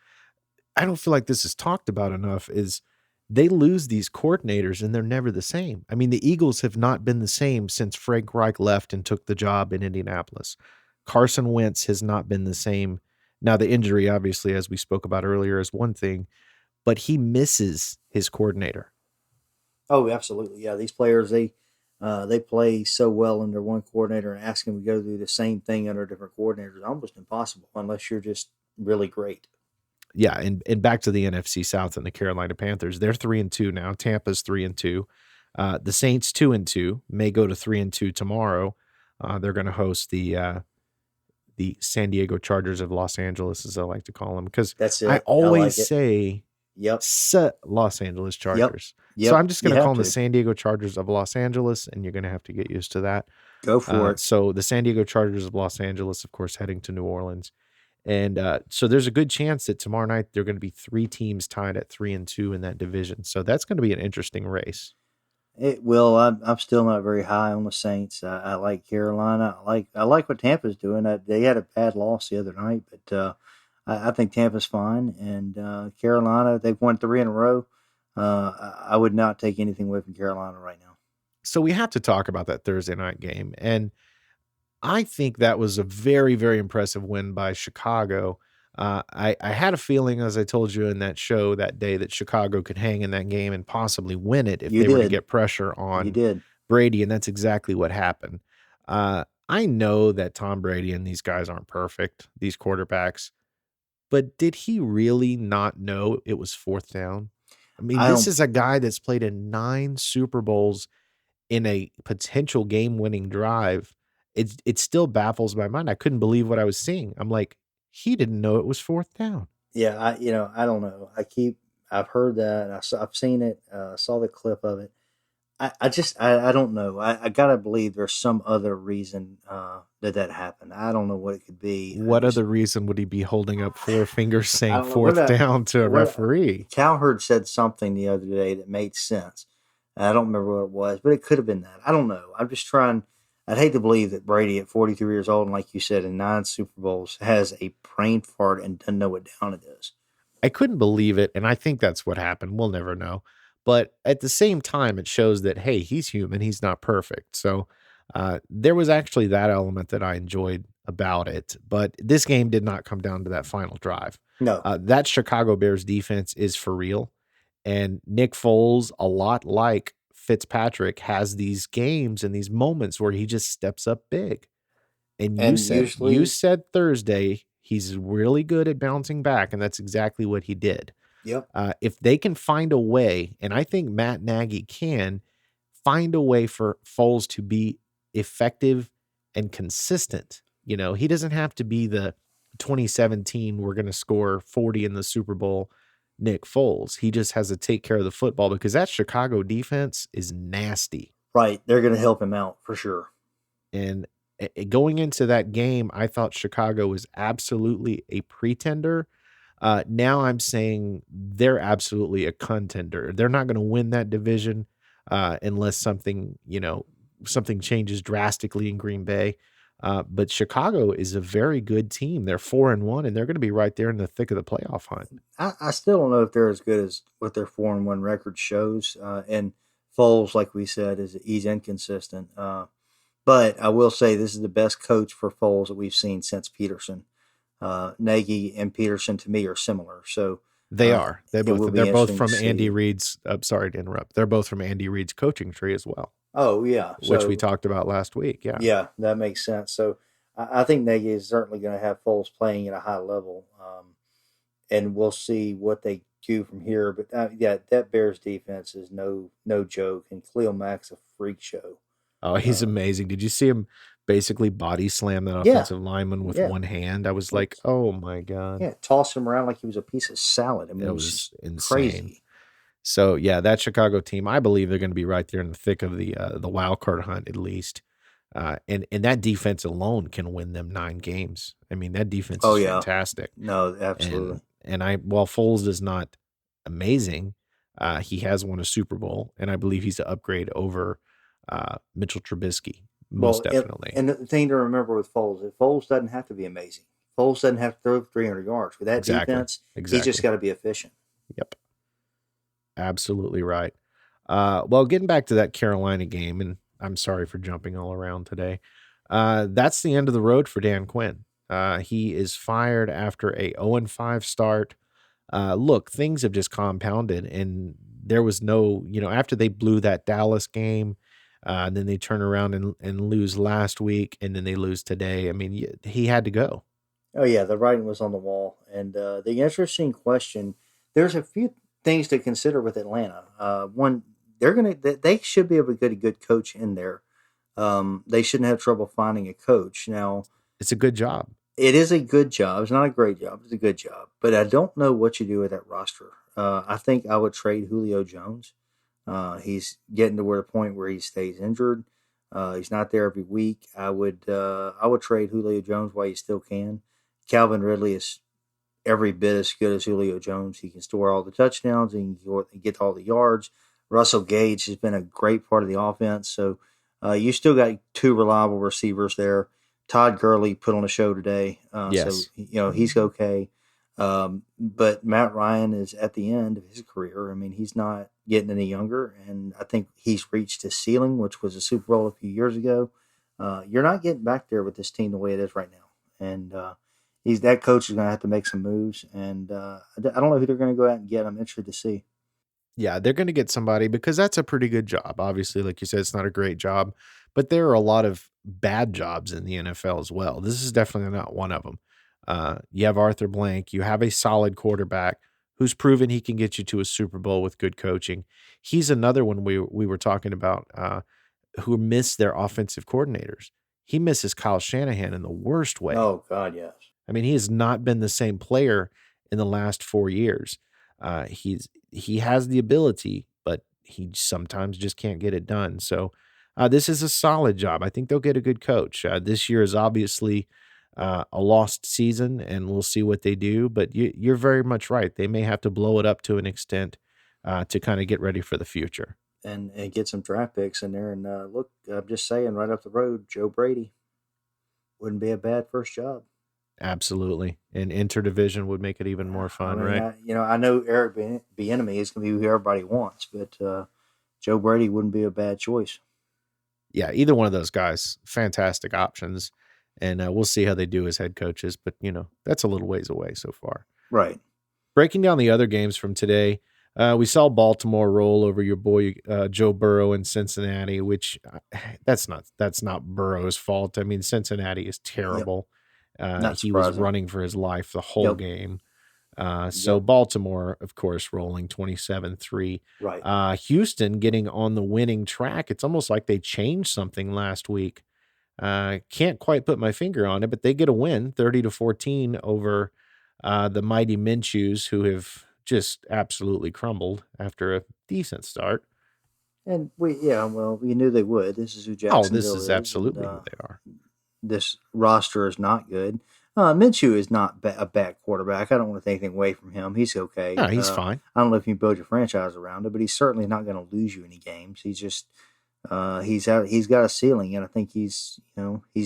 I don't feel like this is talked about enough, is they lose these coordinators and they're never the same. I mean, the Eagles have not been the same since Frank Reich left and took the job in Indianapolis. Carson Wentz has not been the same. Now, the injury, obviously, as we spoke about earlier, is one thing, but he misses his coordinator. Oh, absolutely. Yeah, these players, they play so well under one coordinator, and ask them to go through the same thing under different coordinators is almost impossible unless you're just really great. Yeah, and back to the NFC South and the Carolina Panthers. They're 3-2 now. Tampa's 3-2. The Saints 2-2 may go to 3-2 tomorrow. They're going to host the San Diego Chargers of Los Angeles, as I like to call them, because I always say Los Angeles Chargers. Yep. So I'm just going to call them the San Diego Chargers of Los Angeles, and you're going to have to get used to that. Go for it. So the San Diego Chargers of Los Angeles, of course, heading to New Orleans. And so there's a good chance that tomorrow night there are going to be 3 teams tied at 3-2 in that division. So that's going to be an interesting race. It will. I'm still not very high on the Saints. I like Carolina. I like what Tampa's doing. They had a bad loss the other night, but I think Tampa's fine. And Carolina, they've won 3 in a row. I would not take anything away from Carolina right now. So we have to talk about that Thursday night game. And I think that was a very, very impressive win by Chicago. I had a feeling, as I told you in that show that day, that Chicago could hang in that game and possibly win it if You they were to did. get pressure You on did. Brady, and that's exactly what happened. I know that Tom Brady and these guys aren't perfect, these quarterbacks, but did he really not know it was fourth down? I mean, I this don't. is a guy that's played in 9 Super Bowls in a potential game-winning drive. It still baffles my mind. I couldn't believe what I was seeing. I'm like, he didn't know it was fourth down. Yeah, I don't know. I've heard that. I've seen it. Saw the clip of it. I don't know. I gotta believe there's some other reason that happened. I don't know what it could be. What other reason would he be holding up 4 fingers I saying don't know what fourth down to a what referee? Cowherd said something the other day that made sense. I don't remember what it was, but it could have been that. I don't know. I'm just trying. I'd hate to believe that Brady, at 43 years old, and like you said, in 9 Super Bowls, has a brain fart and doesn't know what down it is. I couldn't believe it, and I think that's what happened. We'll never know. But at the same time, it shows that, hey, he's human. He's not perfect. So there was actually that element that I enjoyed about it. But this game did not come down to that final drive. No, That Chicago Bears defense is for real. And Nick Foles, a lot like Fitzpatrick, has these games and these moments where he just steps up big. And you and said you usually, said Thursday he's really good at bouncing back, and that's exactly what he did. yep. If they can find a way, and I think Matt Nagy can find a way for Foles to be effective and consistent. You know, he doesn't have to be the 2017 we're going to score 40 in the Super Bowl Nick Foles. He just has to take care of the football because that Chicago defense is nasty. Right, they're going to help him out for sure. And going into that game, I thought Chicago was absolutely a pretender. Now I'm saying they're absolutely a contender. They're not going to win that division unless something changes drastically in Green Bay. But Chicago is a very good team. They're 4-1, and they're going to be right there in the thick of the playoff hunt. I still don't know if they're as good as what their 4-1 record shows. And Foles, like we said, he's inconsistent. But I will say this is the best coach for Foles that we've seen since Peterson. Nagy and Peterson to me are similar. So they are. They're both from Andy see. Reid's. I'm sorry to interrupt. They're both from Andy Reid's coaching tree as well. Oh yeah, which we talked about last week. Yeah, yeah, that makes sense. So I think Nagy is certainly going to have Foles playing at a high level, and we'll see what they do from here. But yeah, that Bears defense is no joke, and Khalil Mack's a freak show. Oh, he's amazing. Did you see him basically body slam that offensive lineman with one hand? I was like, oh my God. Yeah, toss him around like he was a piece of salad. I mean, it was insane. Crazy. So yeah, that Chicago team, I believe they're going to be right there in the thick of the wild card hunt at least. And that defense alone can win them 9 games. I mean, that defense is fantastic. No, absolutely. And while Foles is not amazing, he has won a Super Bowl, and I believe he's an upgrade over Mitchell Trubisky, most definitely. And the thing to remember with Foles is Foles doesn't have to be amazing. Foles doesn't have to throw 300 yards. With that defense, he's just got to be efficient. Yep. Absolutely right. Well, getting back to that Carolina game, and I'm sorry for jumping all around today. That's the end of the road for Dan Quinn. He is fired after a 0-5 start. Look, things have just compounded, and there was no, after they blew that Dallas game, and then they turn around and lose last week, and then they lose today. I mean, he had to go. Oh, yeah, the writing was on the wall. And the interesting question, there's a few things to consider with Atlanta. One, they should be able to get a good coach in there. They shouldn't have trouble finding a coach. Now, it's a good job. It is a good job. It's not a great job. It's a good job. But I don't know what you do with that roster. I think I would trade Julio Jones. He's getting to the point where he stays injured. He's not there every week. I would trade Julio Jones while you still can. Calvin Ridley is every bit as good as Julio Jones. He can store all the touchdowns and get all the yards. Russell Gage has been a great part of the offense. So you still got 2 reliable receivers there. Todd Gurley put on a show today. Yes. So, he's okay. But Matt Ryan is at the end of his career. I mean, he's not getting any younger, and I think he's reached his ceiling, which was a Super Bowl a few years ago. You're not getting back there with this team the way it is right now. And that coach is going to have to make some moves, and I don't know who they're going to go out and get. I'm interested to see. Yeah, they're going to get somebody because that's a pretty good job. Obviously, like you said, it's not a great job, but there are a lot of bad jobs in the NFL as well. This is definitely not one of them. You have Arthur Blank. You have a solid quarterback who's proven he can get you to a Super Bowl with good coaching. He's another one we were talking about who missed their offensive coordinators. He misses Kyle Shanahan in the worst way. Oh God, yes. I mean, he has not been the same player in the last 4 years. He has the ability, but he sometimes just can't get it done. So this is a solid job. I think they'll get a good coach. This year is obviously a lost season, and we'll see what they do. But you're very much right. They may have to blow it up to an extent to kind of get ready for the future. And get some draft picks in there. And look, I'm just saying, right up the road, Joe Brady wouldn't be a bad first job. Absolutely. And interdivision would make it even more fun, right? I know Eric Bieniemy is going to be who everybody wants, but Joe Brady wouldn't be a bad choice. Yeah, either one of those guys, fantastic options. And we'll see how they do as head coaches. But, that's a little ways away so far. Right. Breaking down the other games from today, we saw Baltimore roll over your boy Joe Burrow in Cincinnati, which that's not Burrow's fault. I mean, Cincinnati is terrible. Not He was surprising. running for his life the whole game. So Baltimore, of course, rolling 27-3. Right. Houston getting on the winning track. It's almost like they changed something last week. Can't quite put my finger on it, but they get a win 30-14 over the mighty Minshews, who have just absolutely crumbled after a decent start. And we knew they would. This is who Jacksonville this is absolutely who they are. This roster is not good. Minshew is not a bad quarterback. I don't want to take anything away from him. He's okay. No, he's fine. I don't know if you build your franchise around it, but he's certainly not going to lose you any games. He's just he's got a ceiling, and I think he's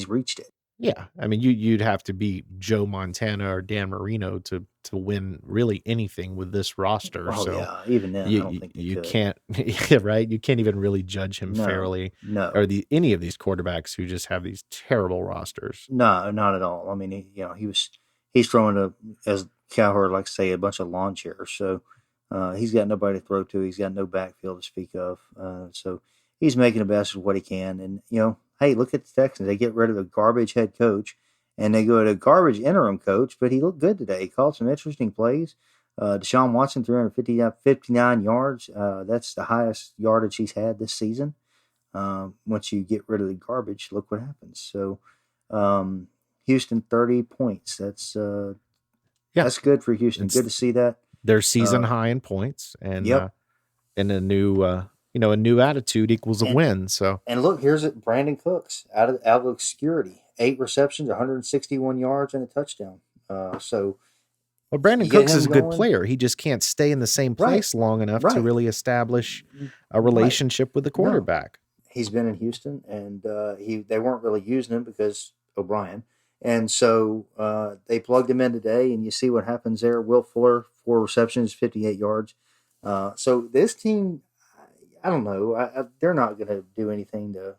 reached it. Yeah, I mean, you'd have to be Joe Montana or Dan Marino to win really anything with this roster. Oh So yeah, even then, I don't think you could. can't, yeah, right? You can't even really judge him fairly, No, or any of these quarterbacks who just have these terrible rosters. no, not at all. I mean, he's throwing as Cowherd likes to say, a bunch of lawn chairs. So he's got nobody to throw to. He's got no backfield to speak of. So he's making the best of what he can. And hey, look at the Texans. They get rid of a garbage head coach, and they go to a garbage interim coach, but he looked good today. He called some interesting plays. Deshaun Watson, 359 yards. That's the highest yardage he's had this season. Once you get rid of the garbage, look what happens. So Houston, 30 points. That's good for Houston. Good to see that. Their season high in points, and and a new a new attitude equals a win. So look, here's it. Brandon Cooks out of obscurity, 8 receptions, 161 yards, and a touchdown. Well, Brandon Cooks is a good player. He just can't stay in the same place long enough to really establish a relationship with the quarterback. No. He's been in Houston, and they weren't really using him because O'Brien. And so they plugged him in today, and you see what happens there. Will Fuller, 4 receptions, 58 yards. So this team, I don't know. They're not going to do anything to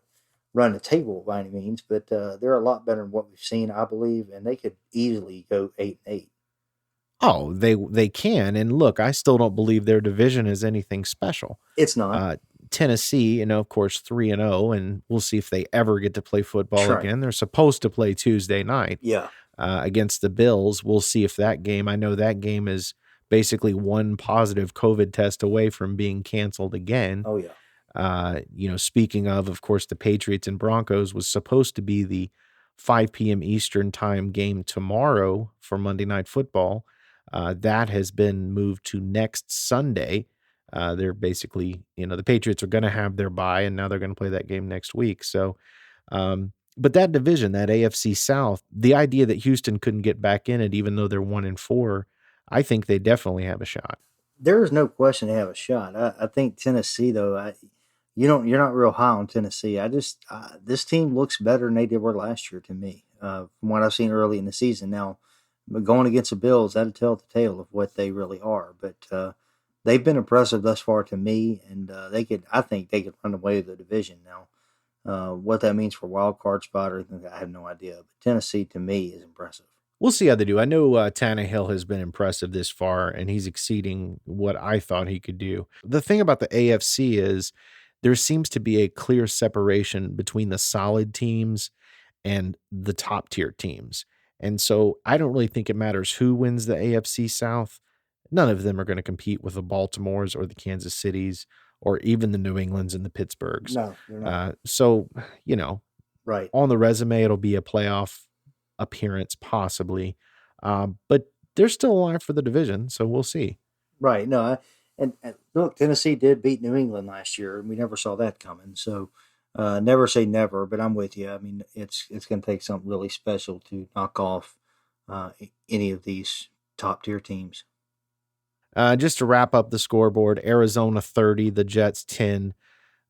run the table by any means, but they're a lot better than what we've seen, I believe, and they could easily go 8-8. Oh, they can. And look, I still don't believe their division is anything special. It's not. Tennessee, of course, 3-0, and we'll see if they ever get to play football again. They're supposed to play Tuesday night against the Bills. We'll see if that game, I know that game is basically one positive COVID test away from being canceled again. Oh, yeah. Speaking of course, the Patriots and Broncos was supposed to be the 5 p.m. Eastern time game tomorrow for Monday Night Football. That has been moved to next Sunday. They're basically, the Patriots are going to have their bye, and now they're going to play that game next week. So, but that division, that AFC South, the idea that Houston couldn't get back in it, even though they're 1-4, I think they definitely have a shot. There is no question they have a shot. I think Tennessee, though, you're not real high on Tennessee. This team looks better than they were last year to me, from what I've seen early in the season. Now, going against the Bills, that'll tell the tale of what they really are. But they've been impressive thus far to me, and I think they could run away with the division. Now, what that means for wild card spot or anything, I have no idea. But Tennessee, to me, is impressive. We'll see how they do. I know Tannehill has been impressive this far, and he's exceeding what I thought he could do. The thing about the AFC is there seems to be a clear separation between the solid teams and the top tier teams. And so I don't really think it matters who wins the AFC South. None of them are going to compete with the Baltimores or the Kansas Cities or even the New Englands and the Pittsburghs. No, they're not. So, you know, Right. on the resume, it'll be a playoff appearance possibly. But they're still alive for the division, so we'll see. Right. No, and look, Tennessee did beat New England last year, and we never saw that coming. So, never say never, but I'm with you. I mean, it's going to take something really special to knock off any of these top tier teams. Just to wrap up the scoreboard, Arizona 30, the Jets 10.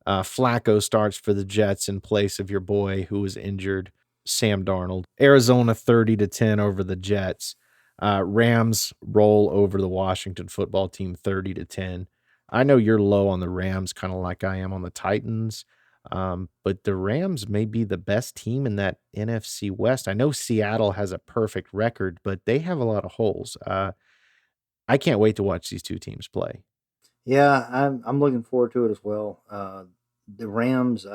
Flacco starts for the Jets in place of your boy who was injured, Sam Darnold. Arizona 30-10 over the Jets. Rams roll over the Washington football team 30-10. I know you're low on the Rams, kind of like I am on the Titans. But the Rams may be the best team in that NFC West. I know Seattle has a perfect record, but they have a lot of holes. I can't wait to watch these two teams play. Yeah, I'm looking forward to it as well. The Rams,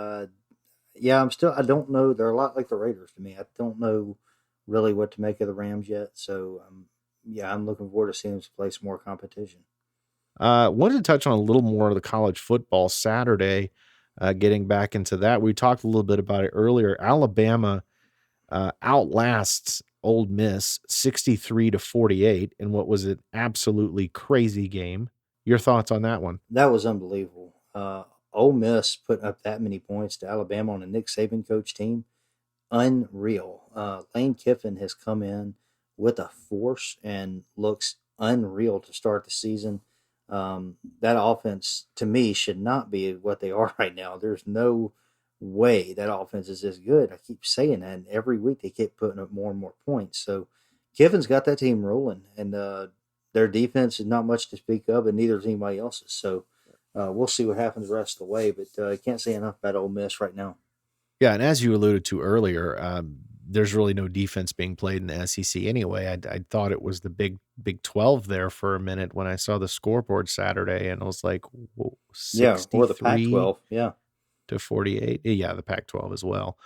yeah, I don't know. They're a lot like the Raiders to me. I don't know really what to make of the Rams yet. So, yeah, I'm looking forward to seeing them play some more competition. Wanted to touch on a little more of the college football Saturday. Getting back into that, we talked a little bit about it earlier. Alabama outlasts Ole Miss 63-48 in what was an absolutely crazy game. Your thoughts on that one? That was unbelievable. Ole Miss put up that many points to Alabama on a Nick Saban coach team. Unreal. Lane Kiffin has come in with a force and looks unreal to start the season. That offense, to me, should not be what they are right now. There's no way that offense is this good. I keep saying that, and every week they keep putting up more and more points. So Kiffin's got that team rolling, and their defense is not much to speak of, and neither is anybody else's. So we'll see what happens the rest of the way, but I can't say enough about Ole Miss right now. Yeah, and as you alluded to earlier, there's really no defense being played in the SEC anyway. I thought it was the Big 12 there for a minute when I saw the scoreboard Saturday, and I was like, whoa, Yeah, or the 63 Pac-12. Yeah. to 48. Yeah, the Pac-12 as well.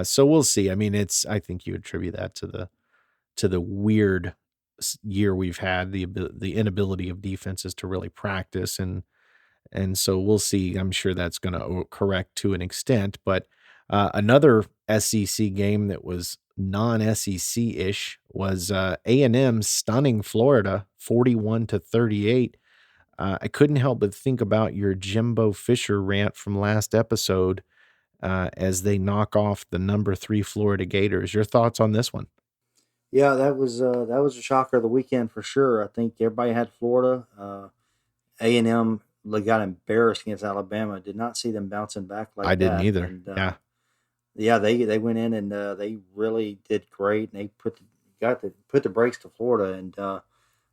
So we'll see. I mean, I think you attribute that to the weird year we've had, the inability of defenses to really practice, and so we'll see. I'm sure that's going to correct to an extent, but another SEC game that was non-SEC-ish was A&M stunning Florida 41-38. I couldn't help but think about your Jimbo Fisher rant from last episode as they knock off the number 3 Florida Gators. Your thoughts on this one? Yeah, that was a shocker of the weekend for sure. I think everybody had Florida. A&M got embarrassed against Alabama. Did not see them bouncing back like that. I didn't either. And, Yeah. Yeah, they went in and they really did great, and they put the brakes to Florida, and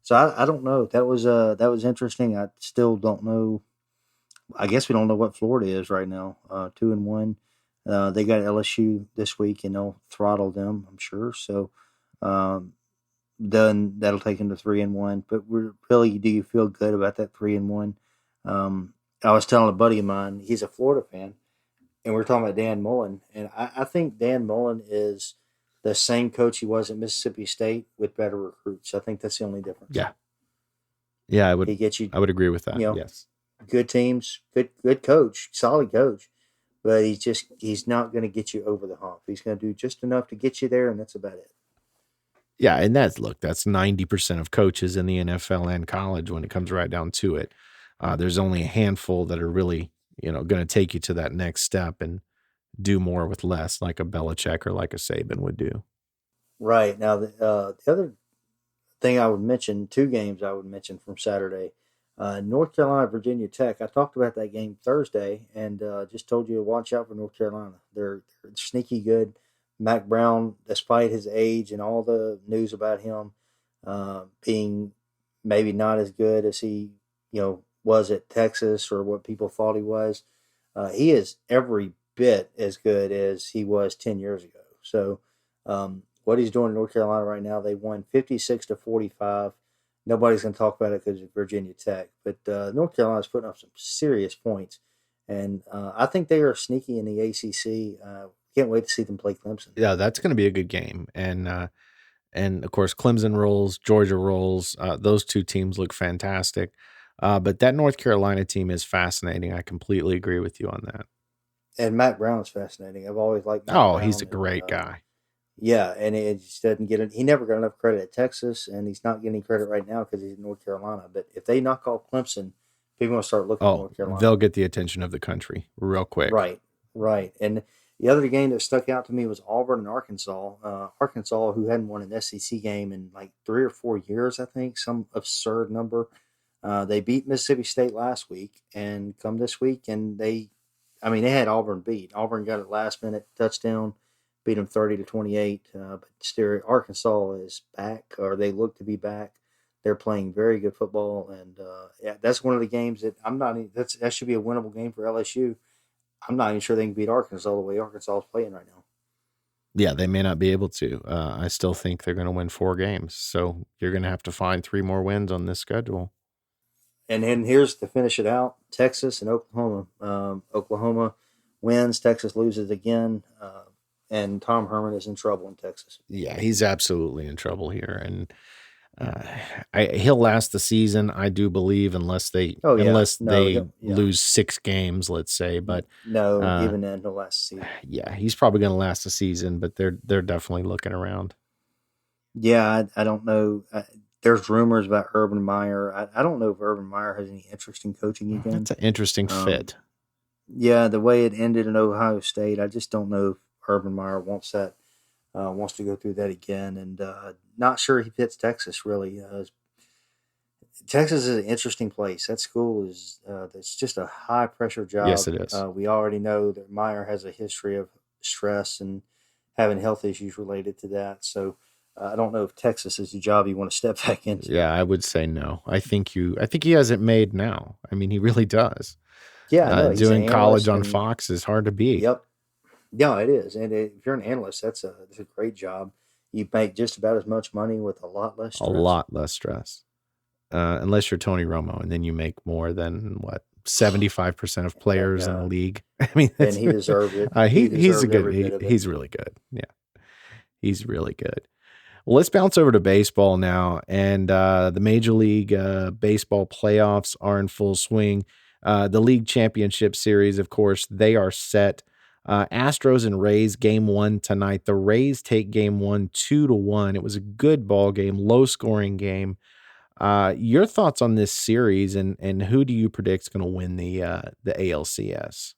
so I don't know. That was interesting. I still don't know. I guess we don't know what Florida is right now. 2-1. They got LSU this week, and they'll throttle them, I'm sure. So then that'll take them to 3-1. But really, do you feel good about that 3-1? I was telling a buddy of mine, he's a Florida fan, and we're talking about Dan Mullen, and I think Dan Mullen is the same coach he was at Mississippi State with better recruits. I think that's the only difference. Yeah, He gets you, I would agree with that. you know, Yes. good teams, good coach, solid coach, but he's not going to get you over the hump. He's going to do just enough to get you there, and that's about it. Yeah, and that's 90% of coaches in the NFL and college when it comes right down to it. There's only a handful that are really, going to take you to that next step and do more with less, like a Belichick or like a Saban would do. Right. Now, the other thing I would mention, 2 games I would mention from Saturday, North Carolina, Virginia Tech. I talked about that game Thursday and just told you to watch out for North Carolina. They're sneaky good. Mac Brown, despite his age and all the news about him being maybe not as good as he, was at Texas or what people thought he was, he is every bit as good as he was 10 years ago. So what he's doing in North Carolina right now. They won 56-45. Nobody's going to talk about it because of Virginia Tech, but North Carolina's putting up some serious points, and I think they are sneaky in the ACC. Can't wait to see them play Clemson. Yeah, that's going to be a good game. And of course, Clemson rolls, Georgia rolls. Those two teams look fantastic. But that North Carolina team is fascinating. I completely agree with you on that. And Matt Brown is fascinating. I've always liked Matt Oh, he's Brown, a and great guy. yeah, and it just doesn't get it. He never got enough credit at Texas, and he's not getting credit right now because he's in North Carolina. But if they knock off Clemson, people are going to start looking at Oh, North Carolina. they'll get the attention of the country real quick. Right, right. And the other game that stuck out to me was Auburn and Arkansas. Arkansas, who hadn't won an SEC game in like 3 or 4 years, I think, some absurd number. They beat Mississippi State last week, and come this week, and they had Auburn beat. Auburn got it last minute touchdown, beat them 30-28. But still, Arkansas is back, or they look to be back. They're playing very good football, and yeah, that's one of the games that that should be a winnable game for LSU. I'm not even sure they can beat Arkansas the way Arkansas is playing right now. Yeah, they may not be able to. I still think they're going to win 4 games. So you're going to have to find 3 more wins on this schedule. And then here's to finish it out: Texas and Oklahoma. Oklahoma wins, Texas loses again, and Tom Herman is in trouble in Texas. Yeah, he's absolutely in trouble here, and he'll last the season, I do believe, unless they lose 6 games, let's say. But no, even then, he'll last the season. Yeah, he's probably going to last the season, but they're definitely looking around. Yeah, I don't know. There's rumors about Urban Meyer. I don't know if Urban Meyer has any interest in coaching again. That's an interesting fit. Yeah, the way it ended in Ohio State, I just don't know if Urban Meyer wants that. Wants to go through that again, and not sure he fits Texas really. Texas is an interesting place. That school is it's just a high pressure job. Yes, it is. We already know that Meyer has a history of stress and having health issues related to that. So I don't know if Texas is the job you want to step back into. Yeah, I would say no. I think he has it made now. I mean, he really does. Yeah, doing college on Fox is hard to beat. Yep. Yeah, it is. And if you're an analyst, that's a great job. You make just about as much money with a lot less stress. A lot less stress. Unless you're Tony Romo, and then you make more than 75% of players in the league. I mean, and he deserved it. He's really good. Yeah, he's really good. Well, let's bounce over to baseball now, and the Major League Baseball playoffs are in full swing. The League Championship Series, of course, they are set. Astros and Rays game 1 tonight. The Rays take game 1 2-1. It was a good ball game, low scoring game. Your thoughts on this series, and who do you predict is going to win the ALCS?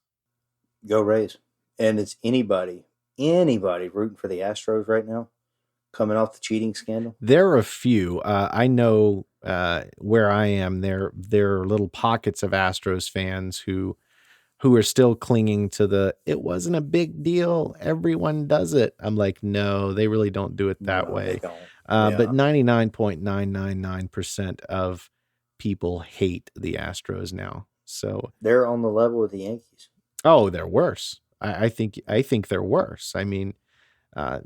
Go Rays. And it's anybody rooting for the Astros right now, coming off the cheating scandal. There are a few. I know where I am, there are little pockets of Astros fans who are still clinging to it wasn't a big deal. Everyone does it. I'm like, no, they really don't do it that way. They don't. But 99.999% of people hate the Astros now. So they're on the level of the Yankees. Oh, they're worse. I think they're worse. I mean, what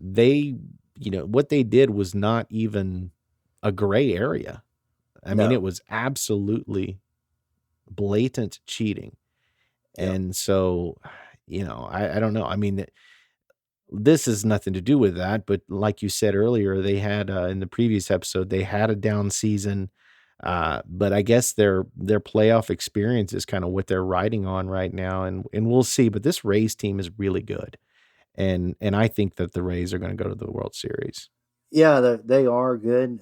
they did was not even a gray area. I mean, it was absolutely blatant cheating. Yep. And so, I don't know. I mean, this has nothing to do with that, but like you said earlier, they had in the previous episode, they had a down season, but I guess their playoff experience is kind of what they're riding on right now, and we'll see. But this Rays team is really good, and I think that the Rays are going to go to the World Series. Yeah, they are good.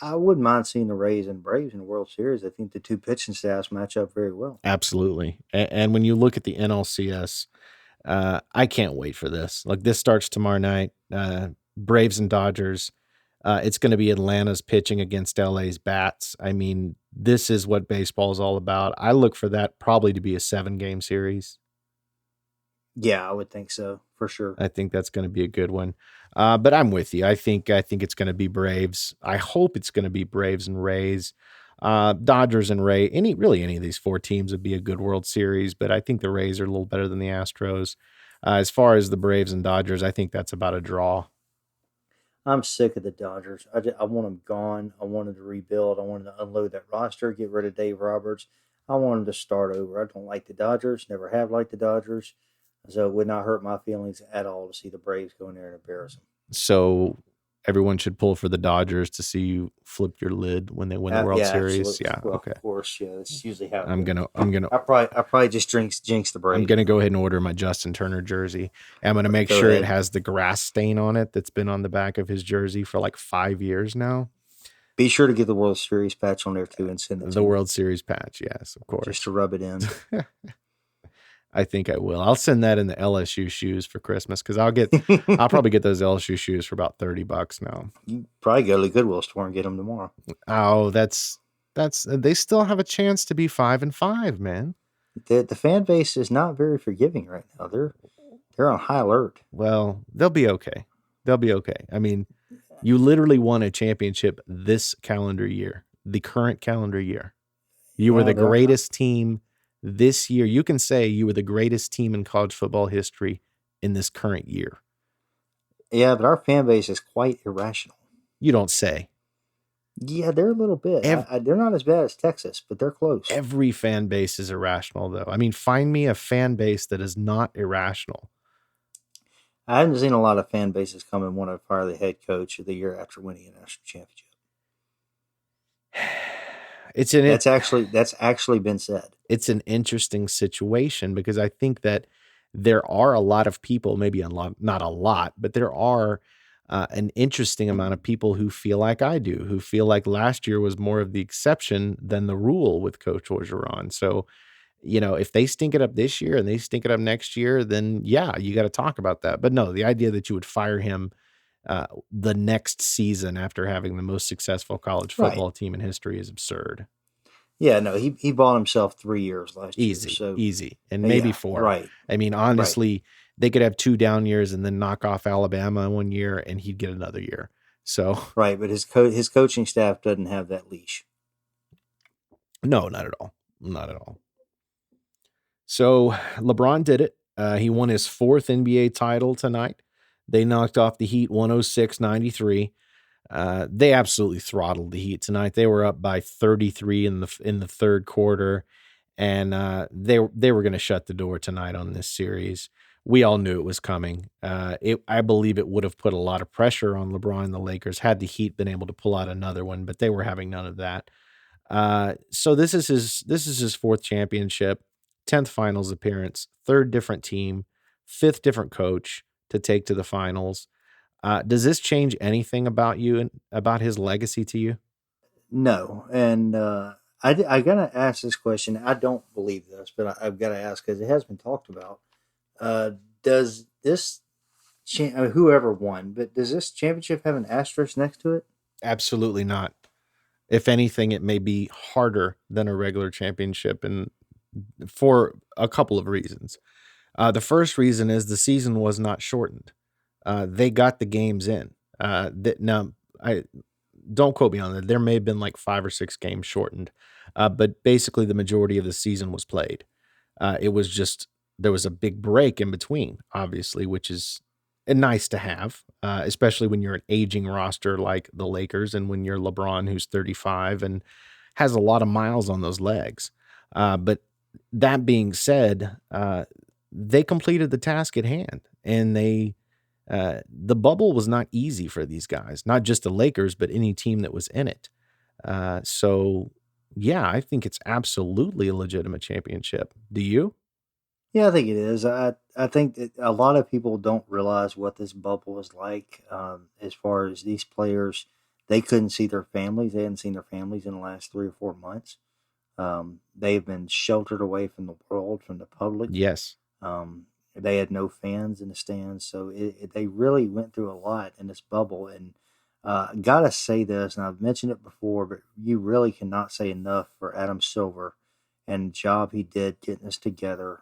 I wouldn't mind seeing the Rays and Braves in the World Series. I think the two pitching staffs match up very well. Absolutely, and when you look at the NLCS. I can't wait for this. Like, this starts tomorrow night. Braves and Dodgers. It's going to be Atlanta's pitching against LA's bats. I mean, this is what baseball is all about. I look for that probably to be a 7-game series. Yeah, I would think so, for sure. I think that's going to be a good one. But I'm with you. I think it's going to be Braves. I hope it's going to be Braves and Rays. Dodgers and Rays, any of these 4 teams would be a good World Series, but I think the Rays are a little better than the Astros. As far as the Braves and Dodgers, I think that's about a draw. I'm sick of the Dodgers. I want them gone. I want them to rebuild. I want them to unload that roster, get rid of Dave Roberts. I want them to start over. I don't like the Dodgers. Never have liked the Dodgers. So it would not hurt my feelings at all to see the Braves go in there and embarrass them. So everyone should pull for the Dodgers to see you flip your lid when they win the World Yeah, Series. absolutely. Yeah, Well, okay. of course, yeah. That's usually how. I'm gonna I probably just jinx the Braves. I'm gonna go ahead and order my Justin Turner jersey. I'm gonna make Go sure ahead. it has the grass stain on it that's been on the back of his jersey for like 5 years now. Be sure to get the World Series patch on there too and send it to The me, World Series patch, yes, of course. just to rub it in. I think I will. I'll send that in the LSU shoes for Christmas because I'll probably get those LSU shoes for about $30 now. You probably go to the Goodwill store and get them tomorrow. Oh, that's they still have a chance to be 5-5, man. The fan base is not very forgiving right now. They're on high alert. Well, they'll be okay. They'll be okay. I mean, you literally won a championship this calendar year, the current calendar year. You were the greatest team this year. You can say you were the greatest team in college football history in this current year. Yeah, but our fan base is quite irrational. You don't say. Yeah, they're a little bit. They're not as bad as Texas, but they're close. Every fan base is irrational, though. I mean, find me a fan base that is not irrational. I haven't seen a lot of fan bases come and want to fire the head coach the year after winning a national championship. That's actually been said. It's an interesting situation because I think that there are a lot of people, maybe not a lot, but there are an interesting amount of people who feel like I do, who feel like last year was more of the exception than the rule with Coach Orgeron. So, if they stink it up this year and they stink it up next year, then yeah, you got to talk about that. But no, the idea that you would fire him the next season after having the most successful college football team in history is absurd. Yeah, no, he bought himself 3 years last year. Easy. And maybe 4. Right. I mean, honestly, they could have 2 down years and then knock off Alabama 1 year and he'd get another year. So right, but his coaching staff doesn't have that leash. No, not at all. Not at all. So LeBron did it. He won his 4th NBA title tonight. They knocked off the Heat 106-93. They absolutely throttled the Heat tonight. They were up by 33 in the third quarter, and they were going to shut the door tonight on this series. We all knew it was coming. I believe it would have put a lot of pressure on LeBron and the Lakers had the Heat been able to pull out another one, but they were having none of that. So this is his 4th championship, 10th finals appearance, 3rd different team, 5th different coach to take to the finals. Does this change anything about you and about his legacy to you? No, and I gotta ask this question. I don't believe this, but I've got to ask because it has been talked about. Does this whoever won, but does this championship have an asterisk next to it? Absolutely not. If anything, it may be harder than a regular championship, and for a couple of reasons. The first reason is the season was not shortened. They got the games in. Now, I don't quote me on that. There may have been like 5 or 6 games shortened, but basically the majority of the season was played. It was just there was a big break in between, obviously, which is nice to have, especially when you're an aging roster like the Lakers and when you're LeBron, who's 35 and has a lot of miles on those legs. But that being said, they completed the task at hand, and the bubble was not easy for these guys, not just the Lakers, but any team that was in it. So yeah, I think it's absolutely a legitimate championship. Do you? Yeah, I think it is. I think that a lot of people don't realize what this bubble was like. As far as these players, they couldn't see their families. They hadn't seen their families in the last 3 or 4 months. They've been sheltered away from the world, from the public. Yes. They had no fans in the stands, so they really went through a lot in this bubble. And gotta say this, and I've mentioned it before, but you really cannot say enough for Adam Silver and the job he did getting us together.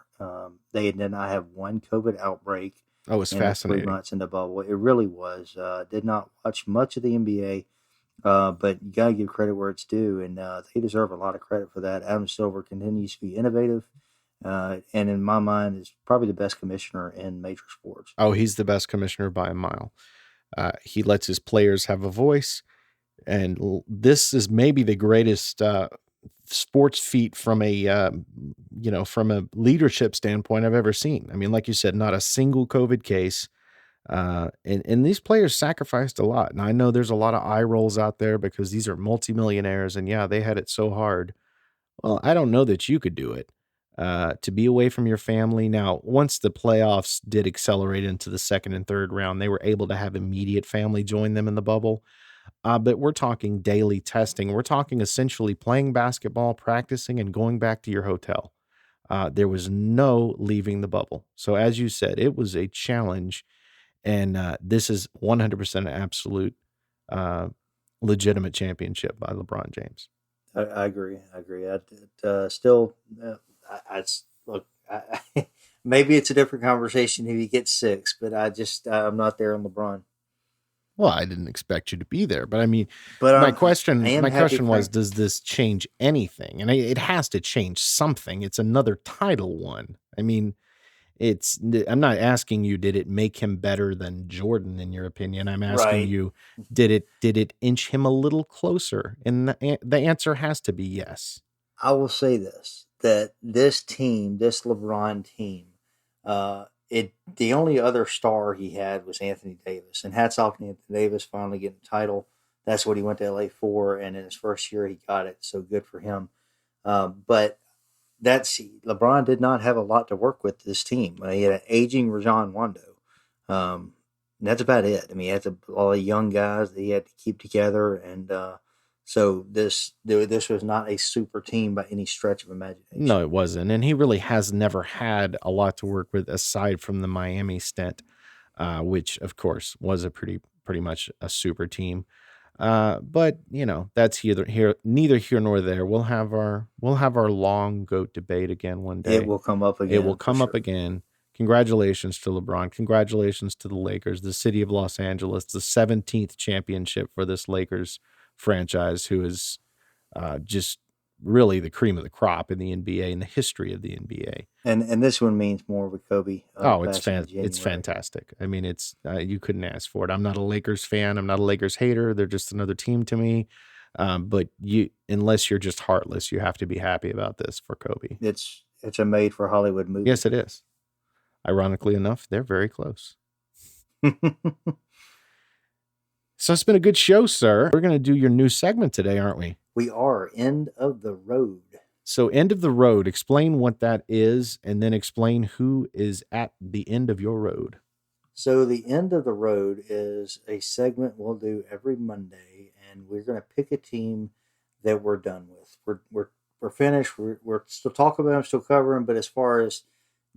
They did not have one COVID outbreak. Oh, it was in fascinating. 3 months in the bubble. It really was. Did not watch much of the NBA, but you got to give credit where it's due, and they deserve a lot of credit for that. Adam Silver continues to be innovative, and in my mind is probably the best commissioner in major sports. Oh, he's the best commissioner by a mile. He lets his players have a voice. And this is maybe the greatest sports feat from from a leadership standpoint I've ever seen. I mean, like you said, not a single COVID case. And these players sacrificed a lot. And I know there's a lot of eye rolls out there because these are multimillionaires and yeah, they had it so hard. Well, I don't know that you could do it. To be away from your family. Now, once the playoffs did accelerate into the second and third round, they were able to have immediate family join them in the bubble. But we're talking daily testing. We're talking essentially playing basketball, practicing, and going back to your hotel. There was no leaving the bubble. So, as you said, it was a challenge. And this is 100% an absolute legitimate championship by LeBron James. I agree. I agree. Still, look. Maybe it's a different conversation if he gets 6, but I'm not there on LeBron. Well, I didn't expect you to be there, but I mean, But my question was, Frank. does this change anything? And it has to change something. It's another title one. I mean, I'm not asking you, did it make him better than Jordan, in your opinion? I'm asking Right. you, did it inch him a little closer? And the answer has to be yes. I will say this: that this team, this LeBron team, the only other star he had was Anthony Davis, and hats off to Anthony Davis finally getting the title. That's what he went to LA for, and in his first year he got it. So good for him. But LeBron did not have a lot to work with this team. He had an aging Rajon Rondo. And that's about it. I mean, he had all the young guys that he had to keep together, and so this was not a super team by any stretch of imagination. No, it wasn't. And he really has never had a lot to work with aside from the Miami stint, which of course was a pretty much a super team. But that's neither here nor there. We'll have our long GOAT debate again one day. It will come up again. It will come up again. Congratulations to LeBron. Congratulations to the Lakers, the city of Los Angeles, the 17th championship for this Lakers franchise, who is just really the cream of the crop in the NBA, in the history of the NBA. And this one means more with Kobe. It's fantastic. I mean, it's you couldn't ask for it. I'm not a Lakers fan. I'm not a Lakers hater. They're just another team to me. But unless you're just heartless, you have to be happy about this for Kobe. It's a made for Hollywood movie. Yes, it is. Ironically enough, they're very close. So it's been a good show, sir. We're going to do your new segment today, aren't we? We are. End of the road. So end of the road, explain what that is, and then explain who is at the end of your road. So the end of the road is a segment we'll do every Monday, and we're going to pick a team that we're done with. We're finished. We're still talking about them, still covering, but as far as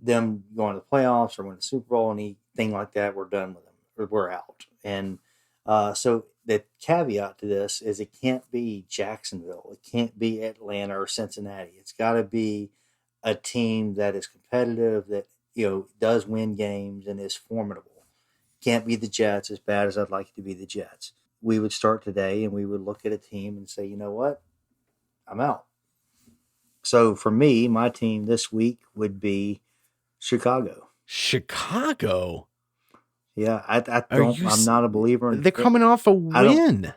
them going to the playoffs or winning the Super Bowl, anything like that, we're done with them. Or we're out. And so the caveat to this is it can't be Jacksonville. It can't be Atlanta or Cincinnati. It's got to be a team that is competitive, that does win games and is formidable. Can't be the Jets, as bad as I'd like it to be the Jets. We would start today and we would look at a team and say, you know what? I'm out. So for me, my team this week would be Chicago. Chicago? Yeah, I'm not a believer in. They're coming off a win.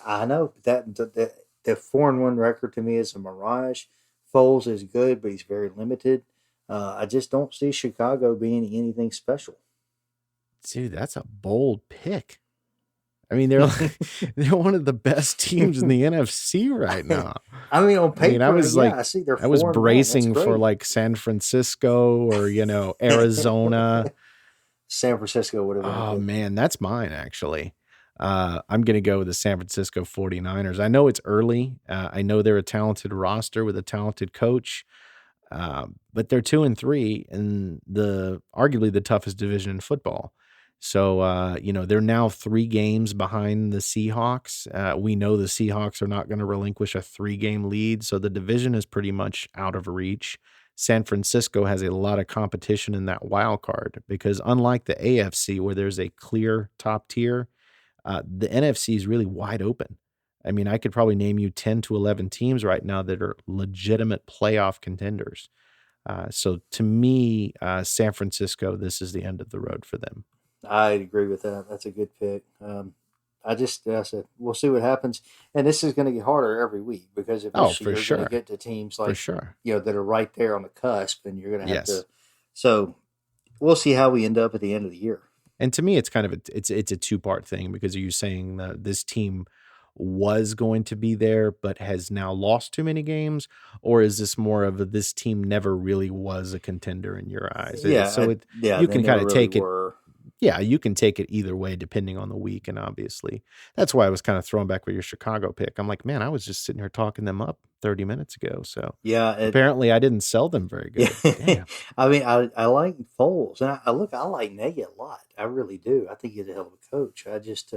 I know that the 4-1 record to me is a mirage. Foles is good, but he's very limited. I just don't see Chicago being anything special. Dude, that's a bold pick. I mean, they're one of the best teams in the NFC right now. I mean, on paper, I was I was bracing for like San Francisco or Arizona. San Francisco would have been. Oh, man, that's mine, actually. I'm going to go with the San Francisco 49ers. I know it's early. I know they're a talented roster with a talented coach, but they're 2-3 in arguably the toughest division in football. So, they're now 3 games behind the Seahawks. We know the Seahawks are not going to relinquish a 3-game lead, so the division is pretty much out of reach. San Francisco has a lot of competition in that wild card because unlike the AFC where there's a clear top tier, the NFC is really wide open. I mean, I could probably name you 10 to 11 teams right now that are legitimate playoff contenders. So to me, San Francisco, this is the end of the road for them. I agree with that. That's a good pick. I said we'll see what happens, and this is going to get harder every week because Oh, eventually for you're going to sure. get to teams For like sure. that are right there on the cusp, and you're going to have to. Yes. So we'll see how we end up at the end of the year. And to me, it's kind of it's a two-part thing because you're saying that this team was going to be there, but has now lost too many games, or is this more of this team never really was a contender in your eyes? Yeah, You they can kind never of really take it. were. Yeah, you can take it either way depending on the week, and obviously that's why I was kind of thrown back with your Chicago pick. I'm like, man, I was just sitting here talking them up 30 minutes ago, so Yeah, apparently I didn't sell them very yeah. good. Damn. I mean, I like Foles, and I like Nagy a lot. I really do. I think he's a hell of a coach. I just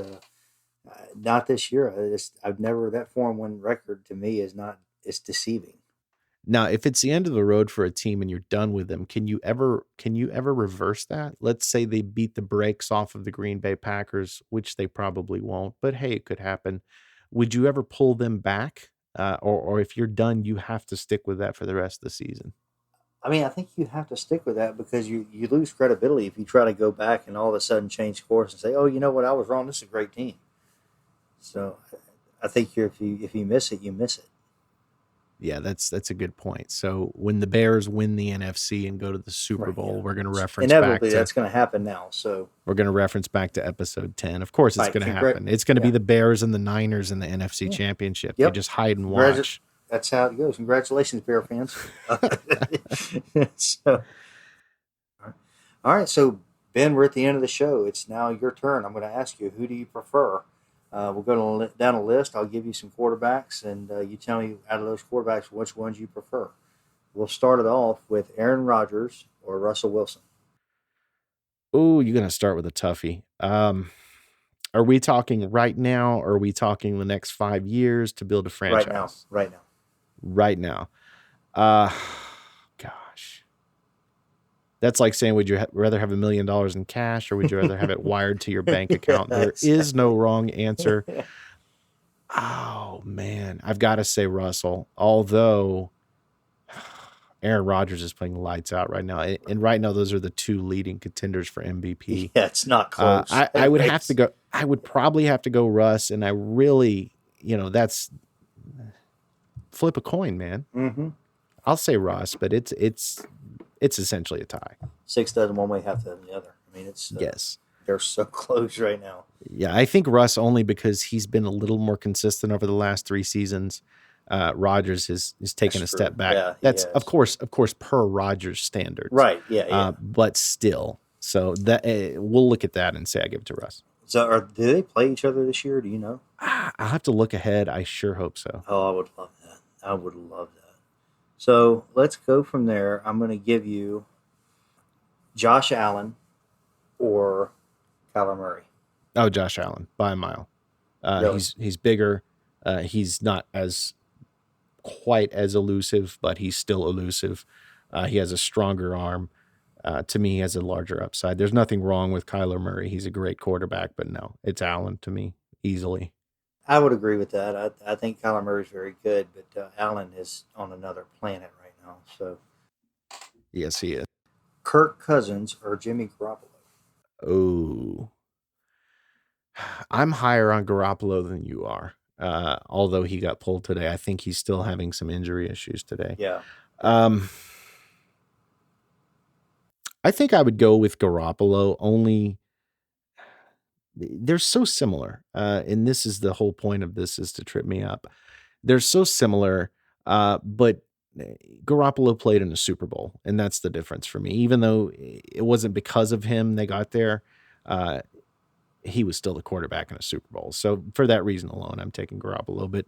not this year. I've never that 4-1 record to me is not it's deceiving. Now, if it's the end of the road for a team and you're done with them, can you ever reverse that? Let's say they beat the brakes off of the Green Bay Packers, which they probably won't, but hey, it could happen. Would you ever pull them back? Or if you're done, you have to stick with that for the rest of the season. I mean, I think you have to stick with that because you lose credibility if you try to go back and all of a sudden change course and say, "Oh, you know what? I was wrong. This is a great team." So, I think if you miss it, you miss it. Yeah, that's a good point. So when the Bears win the NFC and go to the Super Right? Bowl, Yeah. we're going to reference back Inevitably, to that's going to happen now. So, episode 10. Of course it's right? going to happen. It's going to be Yeah. the Bears and the Niners in the NFC Yeah. Championship. You Yep. just hide and Congratu- watch. That's how it goes. Congratulations, Bear fans. So, all right. So, Ben, we're at the end of the show. It's now your turn. I'm going to ask you, who do you prefer? We'll go down a list. I'll give you some quarterbacks, and you tell me out of those quarterbacks which ones you prefer. We'll start it off with Aaron Rodgers or Russell Wilson. Oh, you're going to start with a toughie. Are we talking right now, or are we talking the next 5 years to build a Right now. franchise? Right now. Right now. Uh, gosh. That's like saying, would you rather have $1 million in cash, or would you rather have it wired to your bank account? Yeah, There is exactly. no wrong answer. Oh, man. I've got to say Russell, although Aaron Rodgers is playing lights out right now. And right now, those are the two leading contenders for MVP. Yeah, it's not close. I would have to go. I would probably have to go Russ. And I really, that's flip a coin, man. Mm-hmm. I'll say Russ, but it's essentially a tie. 6 dozen one way, half dozen the other. I mean, it's Yes. they're so close right now. Yeah, I think Russ only because he's been a little more consistent over the last 3 seasons. Rodgers is taken a step back. Yeah, That's of course per Rodgers standards. Right. Yeah. Yeah. But still, so that we'll look at that and say I give it to Russ. So, do they play each other this year? Do you know? I'll have to look ahead. I sure hope so. Oh, I would love that. I would love that. So let's go from there. I'm going to give you Josh Allen or Kyler Murray. Oh, Josh Allen by a mile. Really? He's bigger. He's not quite as elusive, but he's still elusive. He has a stronger arm. To me, he has a larger upside. There's nothing wrong with Kyler Murray. He's a great quarterback, but no, it's Allen to me easily. I would agree with that. I think Kyler Murray is very good, but Allen is on another planet right now. So, Yes, he is. Kirk Cousins or Jimmy Garoppolo? Oh, I'm higher on Garoppolo than you are. Although he got pulled today, I think he's still having some injury issues today. Yeah. I think I would go with Garoppolo. Only they're so similar, and this is the whole point of this is to trip me up. They're so similar, but Garoppolo played in a Super Bowl, and that's the difference for me. Even though it wasn't because of him they got there, he was still the quarterback in a Super Bowl. So for that reason alone, I'm taking Garoppolo. But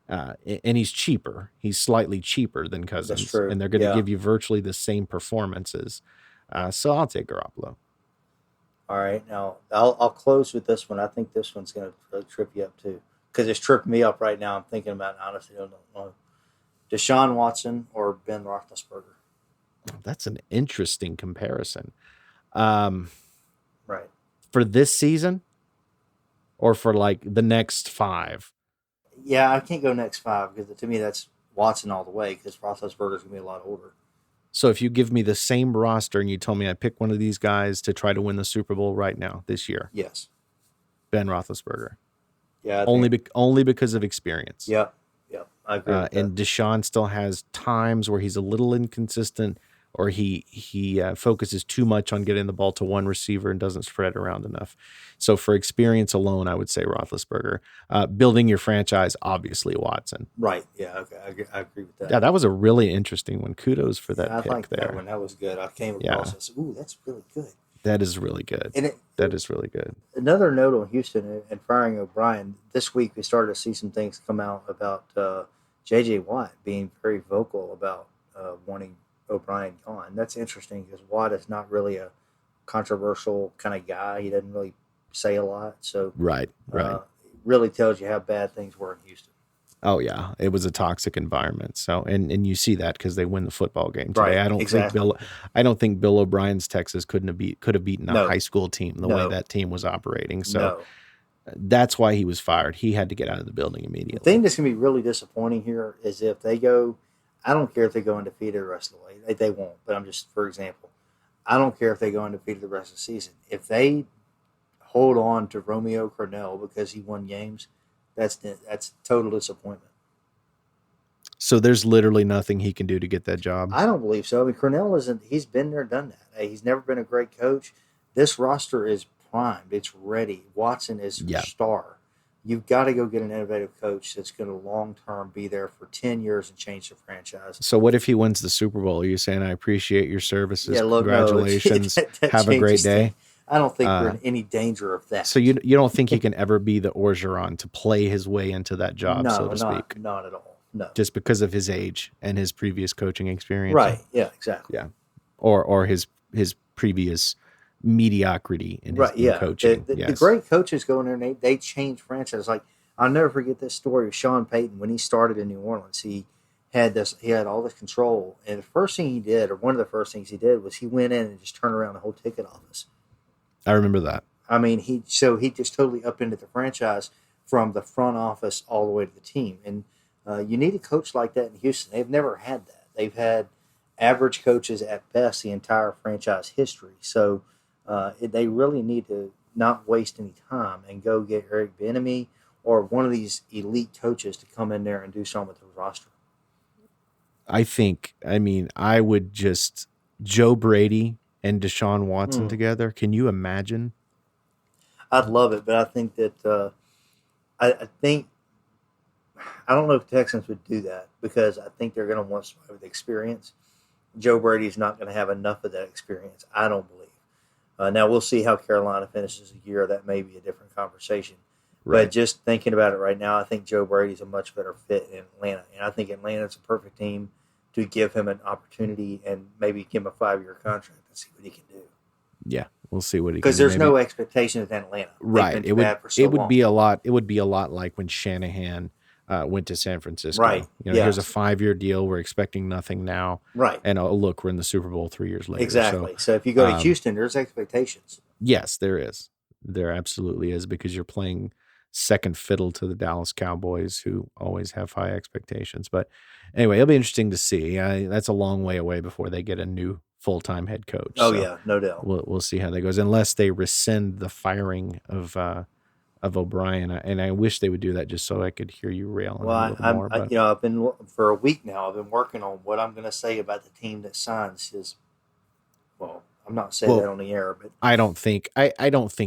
and he's cheaper. He's slightly cheaper than Cousins, That's true. and they're going to Yeah. give you virtually the same performances. So I'll take Garoppolo. All right. Now, I'll close with this one. I think this one's going to trip you up too. Because it's tripping me up right now. I'm thinking about it. Honestly, I don't know. Deshaun Watson or Ben Roethlisberger? That's an interesting comparison. Right. For this season or for like the next 5? Yeah, I can't go next 5 because to me that's Watson all the way because Roethlisberger's going to be a lot older. So if you give me the same roster and you tell me I pick one of these guys to try to win the Super Bowl right now this year, Yes. Ben Roethlisberger, Yeah. only because of experience. Yep. Yep. I agree with that. And Deshaun still has times where he's a little inconsistent, or he focuses too much on getting the ball to one receiver and doesn't spread it around enough. So for experience alone, I would say Roethlisberger. Building your franchise, obviously Watson. Right. Yeah. Okay. I agree with that. Yeah, that was a really interesting one. Kudos for that I pick like there. that one. That was good. I came across and said, "Ooh, that's really good." That is really good. And that is really good. Another note on Houston and firing O'Brien. This week we started to see some things come out about J.J. Watt being very vocal about wanting O'Brien gone. That's interesting because Watt is not really a controversial kind of guy. He doesn't really say a lot. So right. It really tells you how bad things were in Houston. Oh yeah, it was a toxic environment. So and you see that because they win the football game today. Right, I don't think Bill O'Brien's Texas could have beaten a high school team the way that team was operating. So that's why he was fired. He had to get out of the building immediately. The thing that's going to be really disappointing here is if they go. I don't care if they go undefeated the rest of the way. They won't. But I'm just, for example, I don't care if they go undefeated the rest of the season. If they hold on to Romeo Crennel because he won games, that's total disappointment. So there's literally nothing he can do to get that job. I don't believe so. I mean, Crennel isn't. He's been there, done that. He's never been a great coach. This roster is primed. It's ready. Watson is your star. You've got to go get an innovative coach that's going to long-term be there for 10 years and change the franchise. So what if he wins the Super Bowl? Are you saying, I appreciate your services. Yeah, look, congratulations. that have a great day. I don't think we're in any danger of that. So you don't think he can ever be the Orgeron to play his way into that job, so to speak? Not at all. No. Just because of his age and his previous coaching experience. Right. Yeah, exactly. Yeah. Or his previous mediocrity in his coaching. The great coaches go in there and they change franchises. Like, I'll never forget this story of Sean Payton when he started in New Orleans. He had all this control, and the first thing he did, or one of the first things he did, was he went in and just turned around the whole ticket office. I remember that. I mean, he just totally upended the franchise from the front office all the way to the team. And you need a coach like that in Houston. They've never had that. They've had average coaches at best the entire franchise history. So they really need to not waste any time and go get Eric Bieniemy or one of these elite coaches to come in there and do something with the roster. I would just Joe Brady and Deshaun Watson together. Can you imagine? I'd love it, but I think that I don't know if the Texans would do that because I think they're going to want somebody with experience. Joe Brady's not going to have enough of that experience, I don't believe. Now, we'll see how Carolina finishes the year. That may be a different conversation. Right. But just thinking about it right now, I think Joe Brady's a much better fit in Atlanta. And I think Atlanta's a perfect team to give him an opportunity and maybe give him a 5-year contract and see what he can do. Yeah, we'll see what he can do. Because there's no expectation of Atlanta. Right. It would be a lot like when Shanahan went to San Francisco. Right. Here's a 5-year deal. We're expecting nothing now. Right. And look, we're in the Super Bowl 3 years later. Exactly. So if you go to Houston, there's expectations. Yes, there is. There absolutely is, because you're playing second fiddle to the Dallas Cowboys, who always have high expectations. But anyway, it'll be interesting to see. That's a long way away before they get a new full-time head coach. Oh, so yeah, no doubt. We'll see how that goes, unless they rescind the firing of O'Brien. And I wish they would do that just so I could hear you railing a little more. I've been for a week now. I've been working on what I'm going to say about the team that signs his. Well, I'm not saying that on the air, but I don't think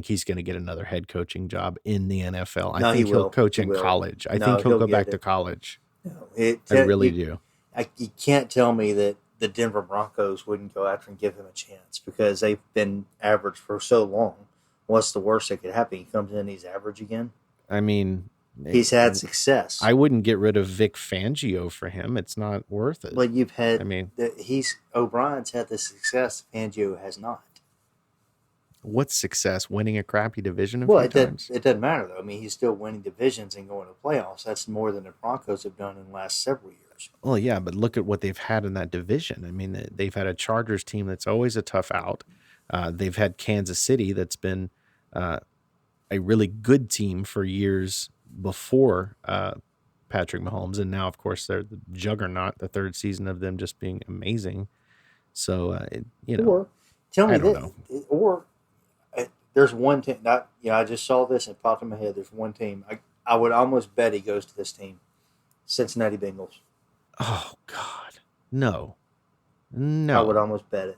he's going to get another head coaching job in the NFL. I think he'll coach in college. I think he'll go back to college. No, I really do. You can't tell me that the Denver Broncos wouldn't go after and give him a chance, because they've been average for so long. What's the worst that could happen? He comes in and he's average again. I mean, he's had success. I wouldn't get rid of Vic Fangio for him. It's not worth it. Well, O'Brien's had the success Fangio has not. What's success? Winning a crappy division a few times? It doesn't matter, though. I mean, he's still winning divisions and going to playoffs. That's more than the Broncos have done in the last several years. Well, yeah, but look at what they've had in that division. I mean, they've had a Chargers team that's always a tough out. They've had Kansas City that's been a really good team for years before Patrick Mahomes, and now, of course, they're the juggernaut, the third season of them just being amazing. So, Or tell me I don't that, know. or there's one team. Not, I just saw this and it popped in my head. There's one team. I would almost bet he goes to this team, Cincinnati Bengals. Oh God, no, I would no. almost bet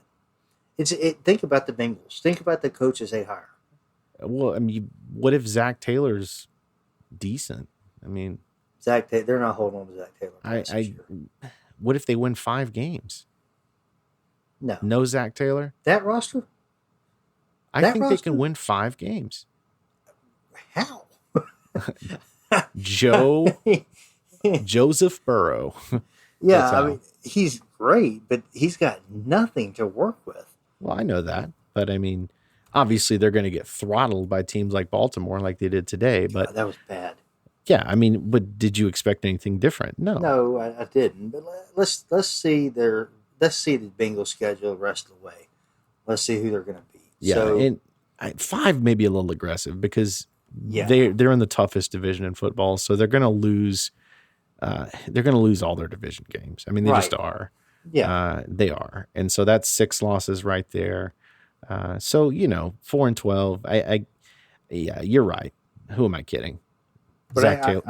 it. Think about the Bengals. Think about the coaches they hire. Well, I mean, what if Zach Taylor's decent? I mean, They're not holding on to Zach Taylor past this I year. what if they win 5 games? No, No Zach Taylor? that roster. I That think they can roster. win 5 games. How? Joseph Burrow. Yeah, That's I how. mean, he's great, but he's got nothing to work with. Well, I know that, but I mean, obviously they're going to get throttled by teams like Baltimore, like they did today. But God, that was bad. yeah, I mean, but did you expect anything different? No. No, I didn't. But let's see the Bengals schedule the rest of the way. Let's see who they're going to beat. Yeah, So, and 5 may be a little aggressive because yeah, they're in the toughest division in football, so they're going to lose. They're going to lose all their division games. I mean, they just right. are. Yeah, They are, and so that's 6 losses right there. So 4-12. Yeah, you're right. Who am I kidding? but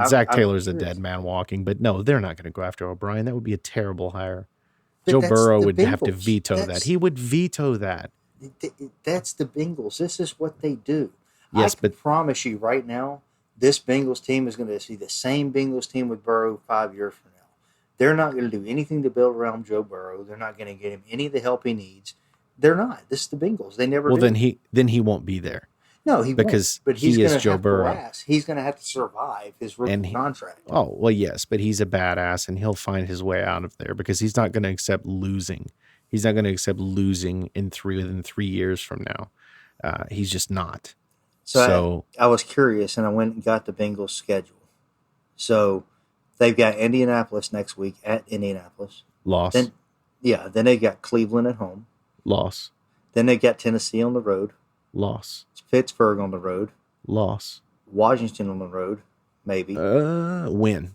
Zach I'm Taylor's a curious. dead man walking, but no, they're not going to go after O'Brien. That would be a terrible hire. But Joe that's Burrow the would have to Bengals. veto that. He would veto that. That's the Bengals. This is what they do. Yes, I can but promise you right now, this Bengals team is going to see the same Bengals team with Burrow 5 years from now. They're not going to do anything to build around Joe Burrow. They're not going to get him any of the help he needs. They're not. This is the Bengals. They never well, do. then he won't be there No, he because won't. But he's he going is to Joe have to Burrow. last. He's going to have to survive his rookie And contract. oh, well, yes, but he's a badass and he'll find his way out of there because he's not going to accept losing. He's not going to accept losing within 3 years from now. He's just not. So I was curious, and I went and got the Bengals schedule. So they've got Indianapolis next week at Indianapolis. Loss. Then they got Cleveland at home. Loss. Then they got Tennessee on the road. Loss. It's Pittsburgh on the road. Loss. Washington on the road, maybe. Win.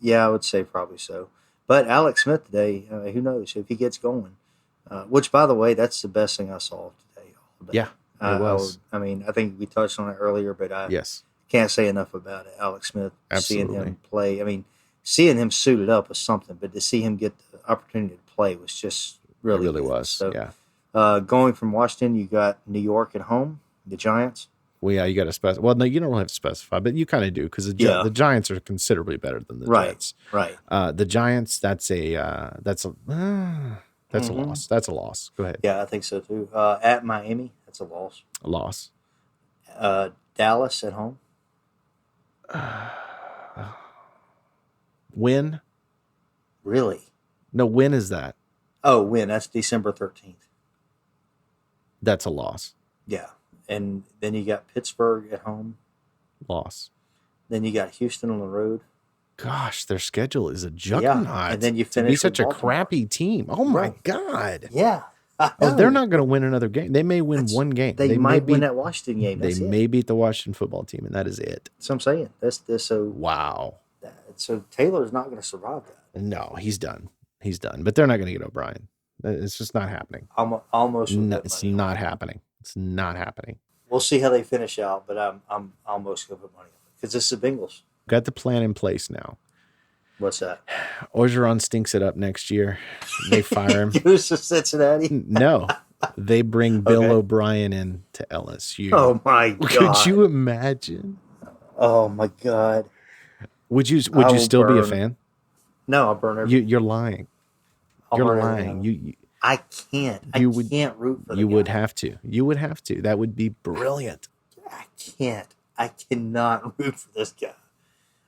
Yeah, I would say probably so. But Alex Smith today, who knows if he gets going? Which, by the way, that's the best thing I saw today. All day. Yeah, it was. I think we touched on it earlier, but I Yes. can't say enough about it. Alex Smith, Absolutely. seeing him play. I mean, seeing him suited up was something, but to see him get the opportunity to play was just really, It really good. was. So, Yeah. going from Washington, you got New York at home, the Giants. Well, yeah, you got to specify. Well, no, you don't really have to specify, but you kind of do because the Giants are considerably better than the Jets. Right. The Giants, that's a loss. That's a loss. Go ahead. Yeah, I think so too. At Miami, that's a loss. A loss. Dallas at home. Win? Really? No, when is that? Oh, win. That's December 13th. That's a loss. Yeah. And then you got Pittsburgh at home. Loss. Then you got Houston on the road. Gosh, their schedule is a juggernaut. And then you to finish be with such a Baltimore. crappy team. Oh my Right. God. Yeah. Oh, they're not going to win another game. They may win one game. They might win that Washington game. They That's may beat the Washington football team, and that is it. That's what I'm saying. That's so. Wow. So Taylor's not going to survive that. No, he's done. He's done. But they're not going to get O'Brien. It's just not happening. Almost. No, it's not happening. It's not happening. We'll see how they finish out, but I'm almost going to put money on it because this is the Bengals. Got the plan in place now. What's that? Orgeron stinks it up next year. They fire him. Goes to Cincinnati. No, they bring Bill O'Brien in to LSU. Oh my God! Could you imagine? Oh my God! Would you still be a fan? No, I'll burn everything. You're lying. You're lying. I can't. I can't root for the guy. You would have to. You would have to. That would be brilliant. I can't. I cannot root for this guy.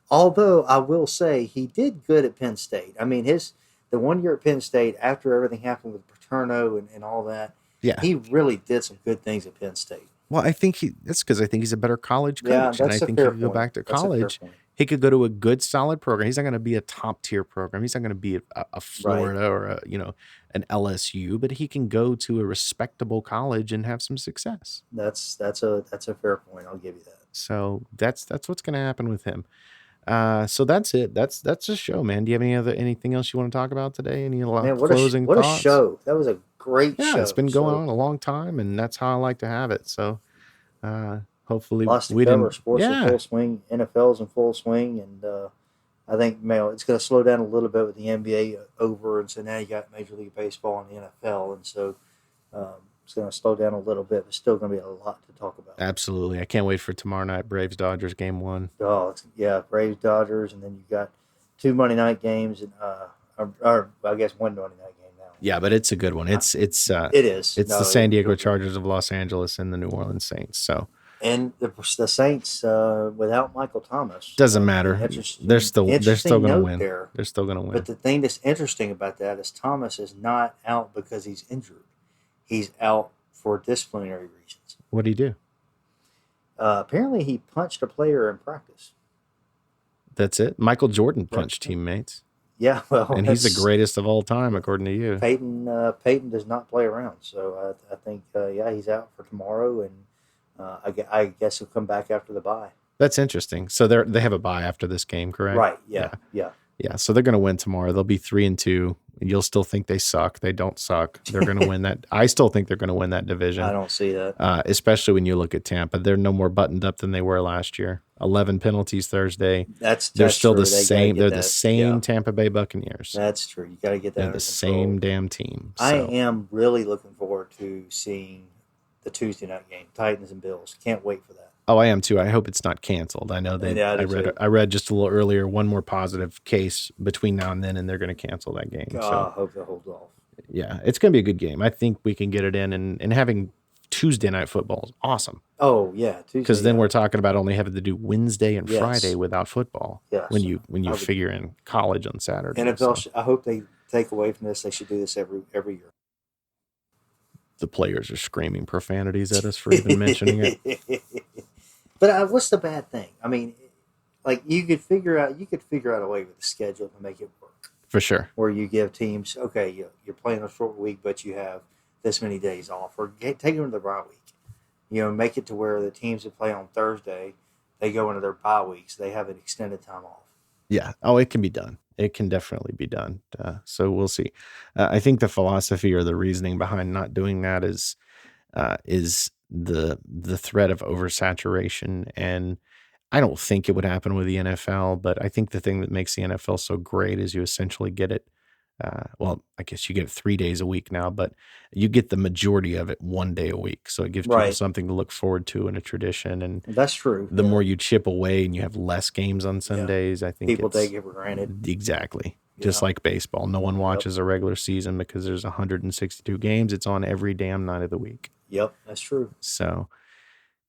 Although I will say he did good at Penn State. I mean, the 1 year at Penn State after everything happened with Paterno and all that. Yeah, he really did some good things at Penn State. Well, I think that's because I think he's a better college coach, and I think he could go back to college. He could go to a good, solid program. He's not going to be a top tier program. He's not going to be a Florida or an LSU, but he can go to a respectable college and have some success. That's a fair point. I'll give you that. So that's what's going to happen with him. So that's it. That's the show, man. Do you have anything else you want to talk about today? Any Man, closing what a thoughts? show! That was a great Yeah, show. it's been going on a long time, and that's how I like to have it. So hopefully Lots to we cover. didn't. Sports in Yeah, full swing, NFL's in full swing, and I think it's going to slow down a little bit with the NBA over, and so now you got Major League Baseball and the NFL, and so it's going to slow down a little bit, but still going to be a lot to talk about. absolutely. I can't wait for tomorrow night. Braves Dodgers game 1. Oh, yeah, Braves Dodgers, and then you got 2 Monday night games, and or I guess 1 Monday night game now. Yeah, but it's a good one. It is. It's The San Diego Chargers of Los Angeles and the New Orleans Saints. So. And the Saints, without Michael Thomas, doesn't matter. They're still going to win. They're still going to win. But the thing that's interesting about that is Thomas is not out because he's injured. He's out for disciplinary reasons. What did he do? Apparently, he punched a player in practice. That's it. Michael Jordan punched teammates. Yeah, well, and he's the greatest of all time, according to you. Peyton does not play around, so I think he's out for tomorrow and. I guess he'll come back after the bye. That's interesting. So they have a bye after this game, correct? Right. Yeah. So they're going to win tomorrow. They'll be 3-2. You'll still think they suck. They don't suck. They're going to win that. I still think they're going to win that division. I don't see that. Especially when you look at Tampa. They're no more buttoned up than they were last year. 11 penalties Thursday. They're still true. the same. They're the same Tampa Bay Buccaneers. That's true. You got to get that. They're the same damn team. So. I am really looking forward to seeing the Tuesday night game, Titans and Bills. Can't wait for that. Oh, I am too. I hope it's not canceled. I know I read just a little earlier one more positive case between now and then, and they're going to cancel that game. I hope it holds off. Yeah, it's going to be a good game. I think we can get it in, and having Tuesday night football is awesome. Oh yeah, because then we're talking about only having to do Wednesday and Friday without football. Yes. When you figure in college on Saturday. NFL, I hope they take away from this. They should do this every year. The players are screaming profanities at us for even mentioning it. But what's the bad thing? I mean, like you could figure out a way with the schedule to make it work. For sure. Where you give teams, okay, you're playing a short week, but you have this many days off, or take them to the bye week. Make it to where the teams that play on Thursday, they go into their bye weeks. They have an extended time off. Yeah. Oh, it can be done. It can definitely be done. So we'll see. I think the philosophy or the reasoning behind not doing that is the threat of oversaturation. And I don't think it would happen with the NFL, but I think the thing that makes the NFL so great is you essentially get it. Well, I guess you get it 3 days a week now, but you get the majority of it 1 day a week. So it gives people something to look forward to and a tradition. And that's true. The more you chip away and you have less games on Sundays, I think people take it for granted. Exactly. Just like baseball. No one watches a regular season because there's 162 games. It's on every damn night of the week. Yep, that's true. So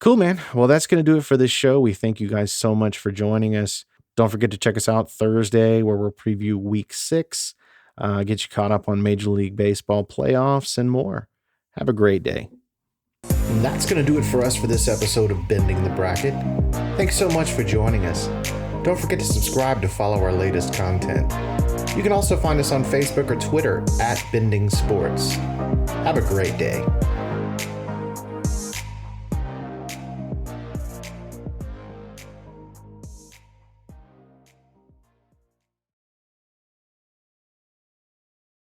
cool, man. Well, that's going to do it for this show. We thank you guys so much for joining us. Don't forget to check us out Thursday where we'll preview week 6. Get you caught up on Major League Baseball playoffs and more. Have a great day. And that's going to do it for us for this episode of Bending the Bracket. Thanks so much for joining us. Don't forget to subscribe to follow our latest content. You can also find us on Facebook or Twitter @Bending Sports. Have a great day.